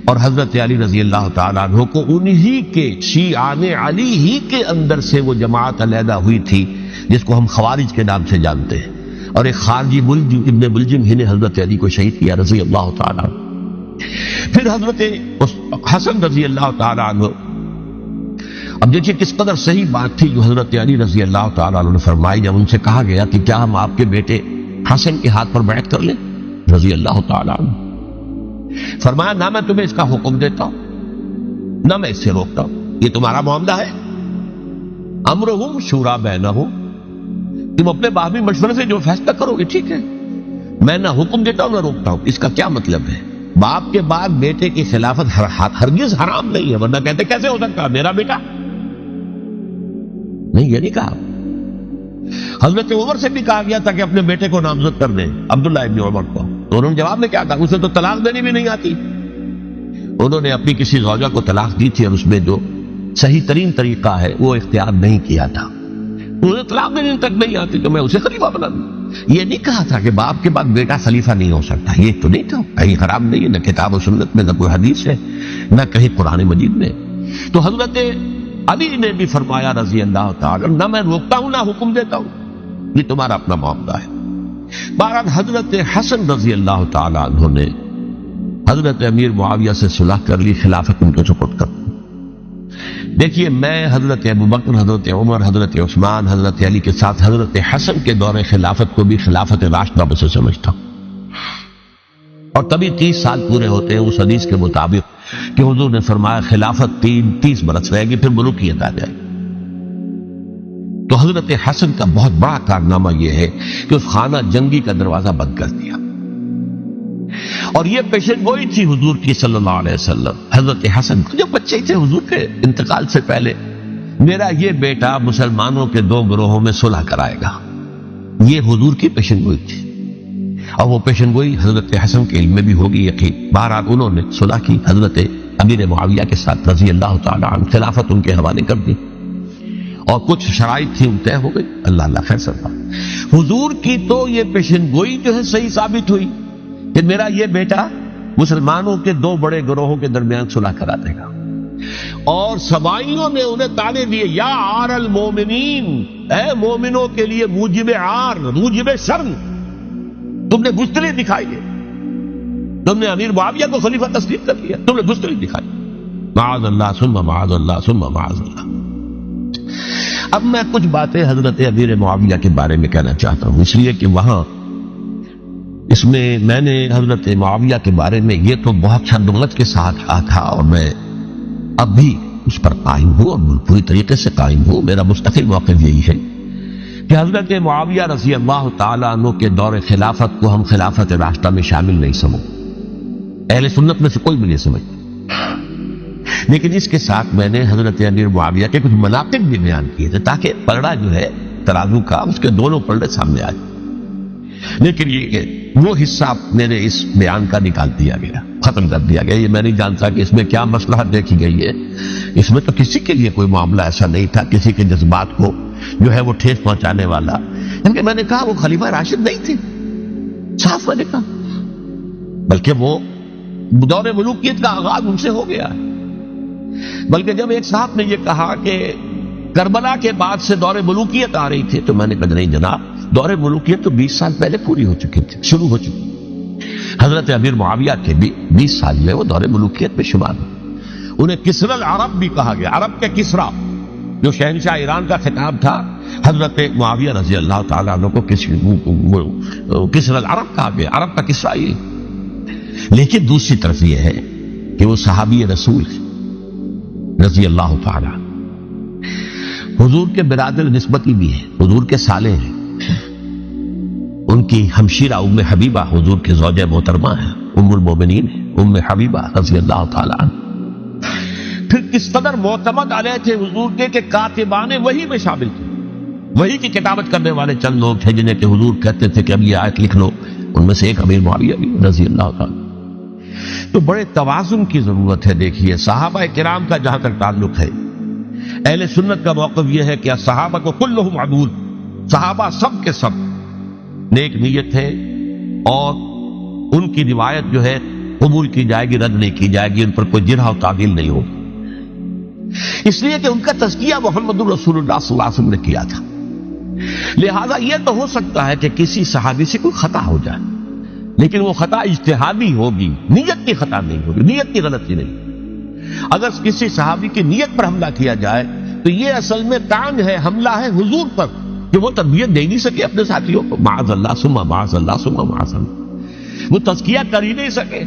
[SPEAKER 1] اور حضرت علی رضی اللہ تعالیٰ عنہ کو انہی کے شیعان علی ہی کے اندر سے وہ جماعت علیحدہ ہوئی تھی جس کو ہم خوارج کے نام سے جانتے ہیں، اور ایک خارجی ملجم ابن ملجم ہی نے حضرت علی کو شہید کیا رضی اللہ تعالیٰ عنہ۔ پھر حضرت حسن رضی اللہ تعالیٰ عنہ اب دیکھیے کس قدر صحیح بات تھی جو حضرت علی رضی اللہ تعالیٰ عنہ نے فرمائی جب ان سے کہا گیا کہ کیا ہم آپ کے بیٹے حسن کے ہاتھ پر بیعت کر لیں؟ رضی اللہ تعالیٰ عنہ فرمایا نہ میں تمہیں اس کا حکم دیتا ہوں نہ میں اس سے روکتا ہوں، یہ تمہارا معاملہ ہے، امرہم شورا بینہم، تم اپنے باہمی مشورے سے جو فیصلہ کرو گے ٹھیک ہے، میں نہ حکم دیتا ہوں نہ روکتا ہوں۔ اس کا کیا مطلب ہے؟ باپ کے بعد بیٹے کی خلافت ہرگز حرام نہیں ہے، ورنہ کہتے کیسے ہو سکتا میرا بیٹا؟ نہیں، یہ نہیں کہا۔ حضرت عمر سے بھی کہا گیا تھا کہ اپنے بیٹے کو نامزد کر دیں، عبداللہ ابن عمر کو، تو انہوں نے جواب میں کیا کہا؟ اسے تو طلاق دینی بھی نہیں آتی۔ انہوں نے اپنی کسی زوجہ کو طلاق دی تھی اور اس میں جو صحیح ترین طریقہ ہے وہ اختیار نہیں کیا تھا، انہیں طلاق دینے تک نہیں آتی تو میں اسے خلیفہ بنا دوں۔ یہ نہیں کہا تھا کہ باپ کے بعد بیٹا خلیفہ نہیں ہو سکتا، یہ تو نہیں تھا، کہیں حرام نہیں ہے، نہ کتاب و سنت میں، نہ کوئی حدیث ہے، نہ کہیں قرآن مجید میں۔ تو حضرت علی نے بھی فرمایا رضی اللہ تعالی نہ میں روکتا ہوں نہ حکم دیتا ہوں، یہ تمہارا اپنا معاملہ ہے۔ بہرحال حضرت حسن رضی اللہ تعالی عنہ نے حضرت امیر معاویہ سے صلح کر لی، خلافت ان کو سپرد کر۔ دیکھیے میں حضرت ابوبکر، حضرت عمر، حضرت عثمان، حضرت علی کے ساتھ حضرت حسن کے دور خلافت کو بھی خلافت راشدہ سے سمجھتا ہوں، اور تبھی 30 سال پورے ہوتے ہیں اس حدیث کے مطابق کہ حضور نے فرمایا خلافت 30 برس رہے گی پھر ملوکیت آ جائے گی۔ تو حضرت حسن کا بہت بڑا کارنامہ یہ ہے کہ اس خانہ جنگی کا دروازہ بند کر دیا، اور یہ پیشن گوئی تھی حضور کی صلی اللہ علیہ وسلم۔ حضرت حسن جب بچے تھے حضور کے انتقال سے پہلے، میرا یہ بیٹا مسلمانوں کے 2 گروہوں میں صلح کرائے گا، یہ حضور کی پیشن گوئی تھی، اور وہ پیشن گوئی حضرت حسن کے علم میں بھی ہوگی یقین۔ بہرحال انہوں نے صلح کی حضرت امیر معاویہ کے ساتھ رضی اللہ تعالی عنہ، خلافت ان کے حوالے کر دی، اور کچھ شرائط تھی ان طے ہو گئی، اللہ فیصلہ۔ حضور کی تو یہ پیشن گوئی جو ہے صحیح ثابت ہوئی کہ میرا یہ بیٹا مسلمانوں کے 2 بڑے گروہوں کے درمیان صلح کرا دے گا، اور سبائیوں نے انہیں تانے دیے یا عار المومنین، اے مومنوں کے لیے موجب عار، موجب شرم، تم نے بزدلی دکھائی ہے، تم نے امیر معاویہ کو خلیفہ تسلیم کر لیا، تم نے بزدلی دکھائی، معاذ اللہ ثم معاذ اللہ ثم معاذ اللہ۔ اب میں کچھ باتیں حضرت امیر معاویہ کے بارے میں کہنا چاہتا ہوں، اس لیے کہ وہاں اس میں نے حضرت معاویہ کے بارے میں یہ تو بہت شدت کے ساتھ کہا تھا، اور میں اب بھی اس پر قائم ہوں اور پوری طریقے سے قائم ہوں۔ میرا مستقل موقف یہی ہے کہ حضرت معاویہ رضی اللہ تعالیٰ عنہ کے دور خلافت کو ہم خلافت راشدہ میں شامل نہیں سمجھتے، اہل سنت میں سے کوئی بھی نہیں سمجھتا، لیکن اس کے ساتھ میں نے حضرت امیر معاویہ کے کچھ مناقب بھی بیان کیے تھے تاکہ پلڑا جو ہے ترازو کا اس کے دونوں پلڑے سامنے آئے، لیکن یہ وہ حصہ میرے اس بیان کا نکال دیا گیا، ختم کر دیا گیا۔ یہ میں نہیں جانتا کہ اس میں کیا مصلحت دیکھی گئی ہے، اس میں تو کسی کے لیے کوئی معاملہ ایسا نہیں تھا کسی کے جذبات کو جو ہے وہ ٹھیس پہنچانے والا، کیونکہ میں نے کہا وہ خلیفہ راشد نہیں تھے، صاف میں نے کہا، بلکہ وہ دور ملوکیت کا آغاز ان سے ہو گیا ہے۔ بلکہ جب ایک صاحب نے یہ کہا کہ کربلا کے بعد سے دور ملوکیت آ رہی تھی، تو میں نے کہا نہیں جناب، دور ملوکیت تو 20 سال پہلے پوری ہو چکی تھی، شروع ہو چکی۔ حضرت امیر معاویہ کے بھی 20 سال میں وہ دور ملوکیت میں شمار ہوئے، انہیں کسری العرب بھی کہا گیا، عرب کے کسریٰ جو شہنشاہ ایران کا خطاب تھا، حضرت معاویہ رضی اللہ تعالیٰ عنہ کو کسری العرب کہا گیا، عرب کا کسریٰ یہ۔ لیکن دوسری طرف یہ ہے کہ وہ صحابی رسول رضی اللہ تعالیٰ حضور کے برادر نسبتی بھی ہیں، حضور کے سالے ہیں، ان کی ہمشیرہ ام حبیبہ حضور کے زوجہ محترمہ ہیں، ام المومنین ہیں، ام حبیبہ رضی اللہ تعالیٰ عنہ۔ پھر کس قدر معتمد علیہ تھے حضور کے کہ کاتبان وحی میں شامل تھے، وحی کی کتابت کرنے والے چند لوگ تھے جنہیں کہ حضور کہتے تھے کہ اب یہ آیت لکھ لو، ان میں سے ایک امیر معاویہ بھی رضی اللہ تعالیٰ۔ تو بڑے توازن کی ضرورت ہے۔ دیکھیے صحابہ کرام کا جہاں تک تعلق ہے، اہل سنت کا موقف یہ ہے کہ صحابہ کو کلہم عدول، صحابہ سب کے سب نیک نیت ہے، اور ان کی روایت جو ہے قبول کی جائے گی، رد نہیں کی جائے گی، ان پر کوئی جرح و تعدیل نہیں ہوگی، اس لیے کہ ان کا تزکیہ محمد رسول اللہ صلی اللہ علیہ وسلم نے کیا تھا۔ لہذا یہ تو ہو سکتا ہے کہ کسی صحابی سے کوئی خطا ہو جائے، لیکن وہ خطا اجتہادی ہوگی، نیت کی خطا نہیں ہوگی، نیت کی غلطی نہیں۔ اگر کسی صحابی کی نیت پر حملہ کیا جائے تو یہ اصل میں طعن ہے، حملہ ہے حضور پر کہ وہ تربیت دے نہیں سکے اپنے ساتھیوں کو. معاذ اللہ ثم معاذ اللہ ثم معاذ اللہ. وہ تزکیہ کر ہی نہیں سکے.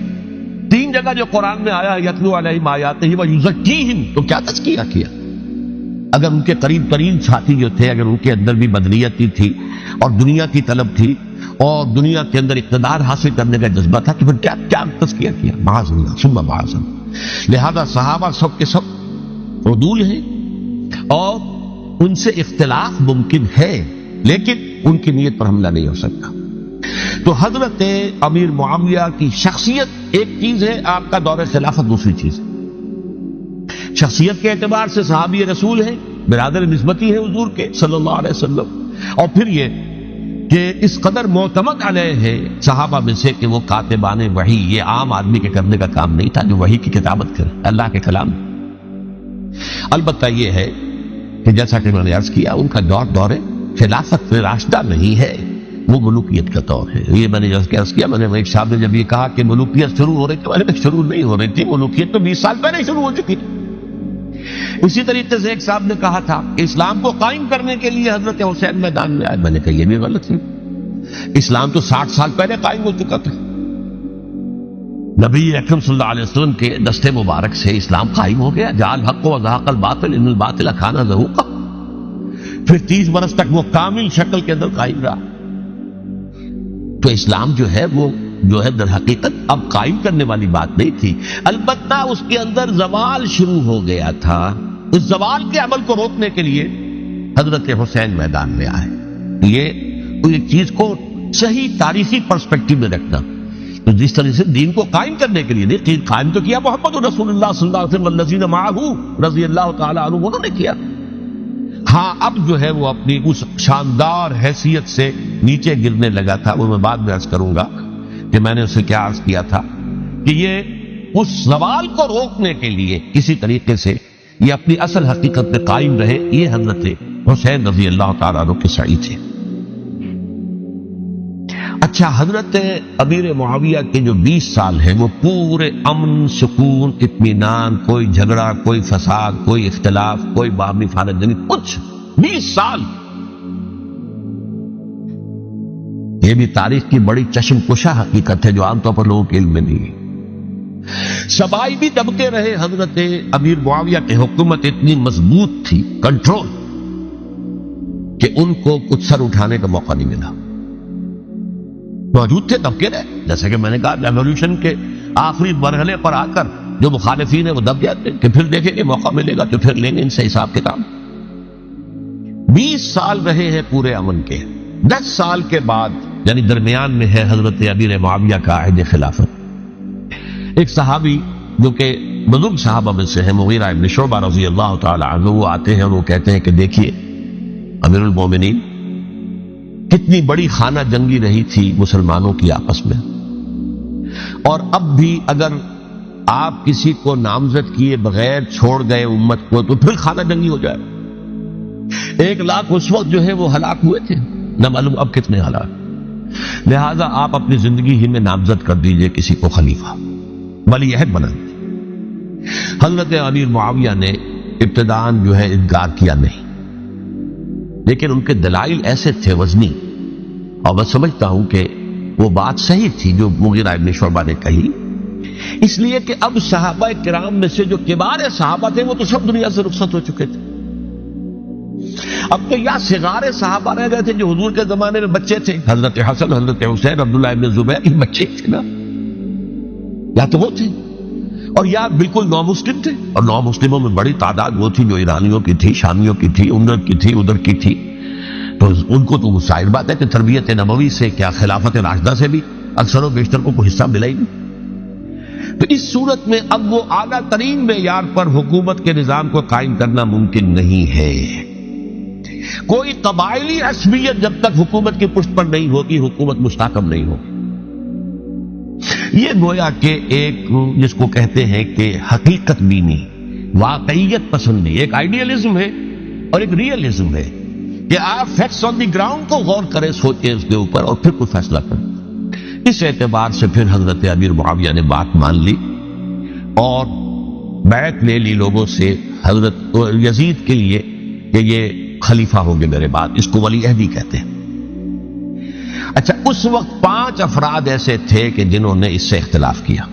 [SPEAKER 1] 3 جگہ جو قرآن میں آیا یتلو علیہم آیاتہ و یزکیہم، تو کیا تزکیہ کیا؟ اگر ان کے قریب ترین ساتھی جو تھے، اگر ان کے اندر بھی بدنیتی تھی اور دنیا کی طلب تھی اور دنیا کے اندر اقتدار حاصل کرنے کا جذبہ تھا، تو پھر کیا تزکیہ کیا؟ معاذ اللہ ثم معاذ اللہ. لہذا صحابہ سب کے سب عدول ہیں اور ان سے اختلاف ممکن ہے، لیکن ان کی نیت پر حملہ نہیں ہو سکتا. تو حضرت امیر معاویہ کی شخصیت ایک چیز ہے، آپ کا دور خلافت دوسری چیز ہے. شخصیت کے اعتبار سے صحابی رسول ہیں، برادر نسبتی ہیں حضور کے صلی اللہ علیہ وسلم، اور پھر یہ کہ اس قدر معتمد علیہ ہے صحابہ میں سے کہ وہ کاتبان وحی، یہ عام آدمی کے کرنے کا کام نہیں تھا جو وحی کی کتابت کرے اللہ کے کلام. البتہ یہ ہے کہ جیسا کہ میں نے عرض کیا، ان کا دور خلافت راشدہ نہیں ہے، وہ ملوکیت کا دور ہے. یہ میں نے عرض کیا، میں نے ایک صاحب نے جب یہ کہا کہ ملوکیت شروع ہو رہی تھی، میں نے شروع نہیں ہو رہی تھی، ملوکیت تو 20 سال پہلے شروع ہو چکی تھی. اسی طریقے سے ایک صاحب نے کہا تھا کہ اسلام کو قائم کرنے کے لیے حضرت حسین میدان میں آئے. میں نے کہا یہ بھی غلط ہے، اسلام تو 60 سال پہلے قائم ہو چکا تھا. نبی اکرم صلی اللہ علیہ وسلم کے دستے مبارک سے اسلام قائم ہو گیا. جاء الحق وزهق الباطل ان الباطل کان زهوقا. پھر 30 برس تک وہ کامل شکل کے اندر قائم رہا. تو اسلام جو ہے وہ در حقیقت اب قائم کرنے والی بات نہیں تھی. البتہ اس کے اندر زوال شروع ہو گیا تھا. اس زوال کے عمل کو روکنے کے لیے حضرت حسین میدان میں آئے. یہ ایک چیز کو صحیح تاریخی پرسپیکٹو میں رکھنا. تو جس طرح سے دین کو قائم کرنے کے لیے نہیں، دین قائم تو کیا محمد رسول اللہ صلی اللہ علیہ وسلم والذین معہ رضی اللہ تعالی عنہ، انہوں نے کیا. ہاں اب جو ہے وہ اپنی اس شاندار حیثیت سے نیچے گرنے لگا تھا. وہ میں بعد میں عرض کروں گا کہ میں نے اسے کیا عرض کیا تھا کہ یہ اس زوال کو روکنے کے لیے کسی طریقے سے یہ اپنی اصل حقیقت میں قائم رہے. یہ حضرت حسین رضی اللہ تعالیٰ عنہ کے سعی تھے. اچھا، حضرت امیر معاویہ کے جو 20 سال ہیں وہ پورے امن، سکون، اطمینان، کوئی جھگڑا، کوئی فساد، کوئی اختلاف، کوئی باہمی فالت جنی، کچھ 20 سال. یہ بھی تاریخ کی بڑی چشم کشا حقیقت ہے جو عام طور پر لوگوں کے علم میں نہیں ہے. سبائی بھی دبکے رہے. حضرت امیر معاویہ کی حکومت اتنی مضبوط تھی، کنٹرول، کہ ان کو کچھ سر اٹھانے کا موقع نہیں ملا. موجود تھے، دبکے رہے. جیسے کہ میں نے کہا، ریولیوشن کے آخری مرحلے پر آ کر جو مخالفین ہیں وہ دب جاتے ہیں کہ پھر دیکھیں گے، موقع ملے گا تو پھر لیں گے ان سے حساب کتاب. 20 سال رہے ہیں پورے امن کے. 10 سال کے بعد یعنی درمیان میں ہے حضرت امیر معاویہ کا عہد خلافت. ایک صحابی جو کہ بزرگ صحابہ میں سے ہے، مغیرہ ابن شعبہ رضی اللہ تعالی عنہ، وہ آتے ہیں اور وہ کہتے ہیں کہ دیکھیے امیر المومنین، کتنی بڑی خانہ جنگی رہی تھی مسلمانوں کی آپس میں، اور اب بھی اگر آپ کسی کو نامزد کیے بغیر چھوڑ گئے امت کو تو پھر خانہ جنگی ہو جائے. 1 لاکھ اس وقت جو ہے وہ ہلاک ہوئے تھے، نہ معلوم اب کتنے ہلاک. لہذا آپ اپنی زندگی ہی میں نامزد کر دیجئے کسی کو خلیفہ، ولی عہد بنا دیجئے. حضرت امیر معاویہ نے ابتداءً جو ہے انکار کیا نہیں، لیکن ان کے دلائل ایسے تھے وزنی، اور میں سمجھتا ہوں کہ وہ بات صحیح تھی جو مغیرہ ابن شعبہ نے کہی. اس لیے کہ اب صحابہ کرام میں سے جو کبار صحابہ تھے وہ تو سب دنیا سے رخصت ہو چکے تھے. اب تو یا صغار صحابہ رہ گئے تھے جو حضور کے زمانے میں بچے تھے، حضرت حسن، حضرت حسین، عبداللہ ابن زبیر، یہ بچے تھے نا، یا تو وہ تھے، اور یا بالکل نو مسلم تھے. اور نو مسلموں میں بڑی تعداد وہ تھی جو ایرانیوں کی تھی، شامیوں کی تھی، ادھر کی تھی. تو ان کو تو ظاہر بات ہے کہ تربیت نبوی سے کیا خلافت راشدہ سے بھی اکثر و بیشتر کو کوئی حصہ ملا ہی نہیں. تو اس صورت میں اب وہ اعلیٰ ترین معیار پر حکومت کے نظام کو قائم کرنا ممکن نہیں ہے. کوئی قبائلی عصبیت جب تک حکومت کی پشت پر نہیں ہوگی، حکومت مستحکم نہیں ہوگی. یہ گویا کہ ایک جس کو کہتے ہیں کہ حقیقت بینی، واقعیت پسند نہیں. ایک آئیڈیالزم ہے اور ایک ریئلزم ہے کہ آپ فیکٹس آن دی گراؤنڈ کو غور کریں، سوچیں اس کے اوپر اور پھر کوئی فیصلہ کریں. اس اعتبار سے پھر حضرت امیر معاویہ نے بات مان لی اور بیعت لے لی لوگوں سے حضرت یزید کے لیے کہ یہ خلیفہ ہوں گے میرے بعد، اس کو ولی عہدی کہتے ہیں۔ اچھا، اس وقت 5 افراد ایسے تھے کہ جنہوں نے اس سے اختلاف کیا۔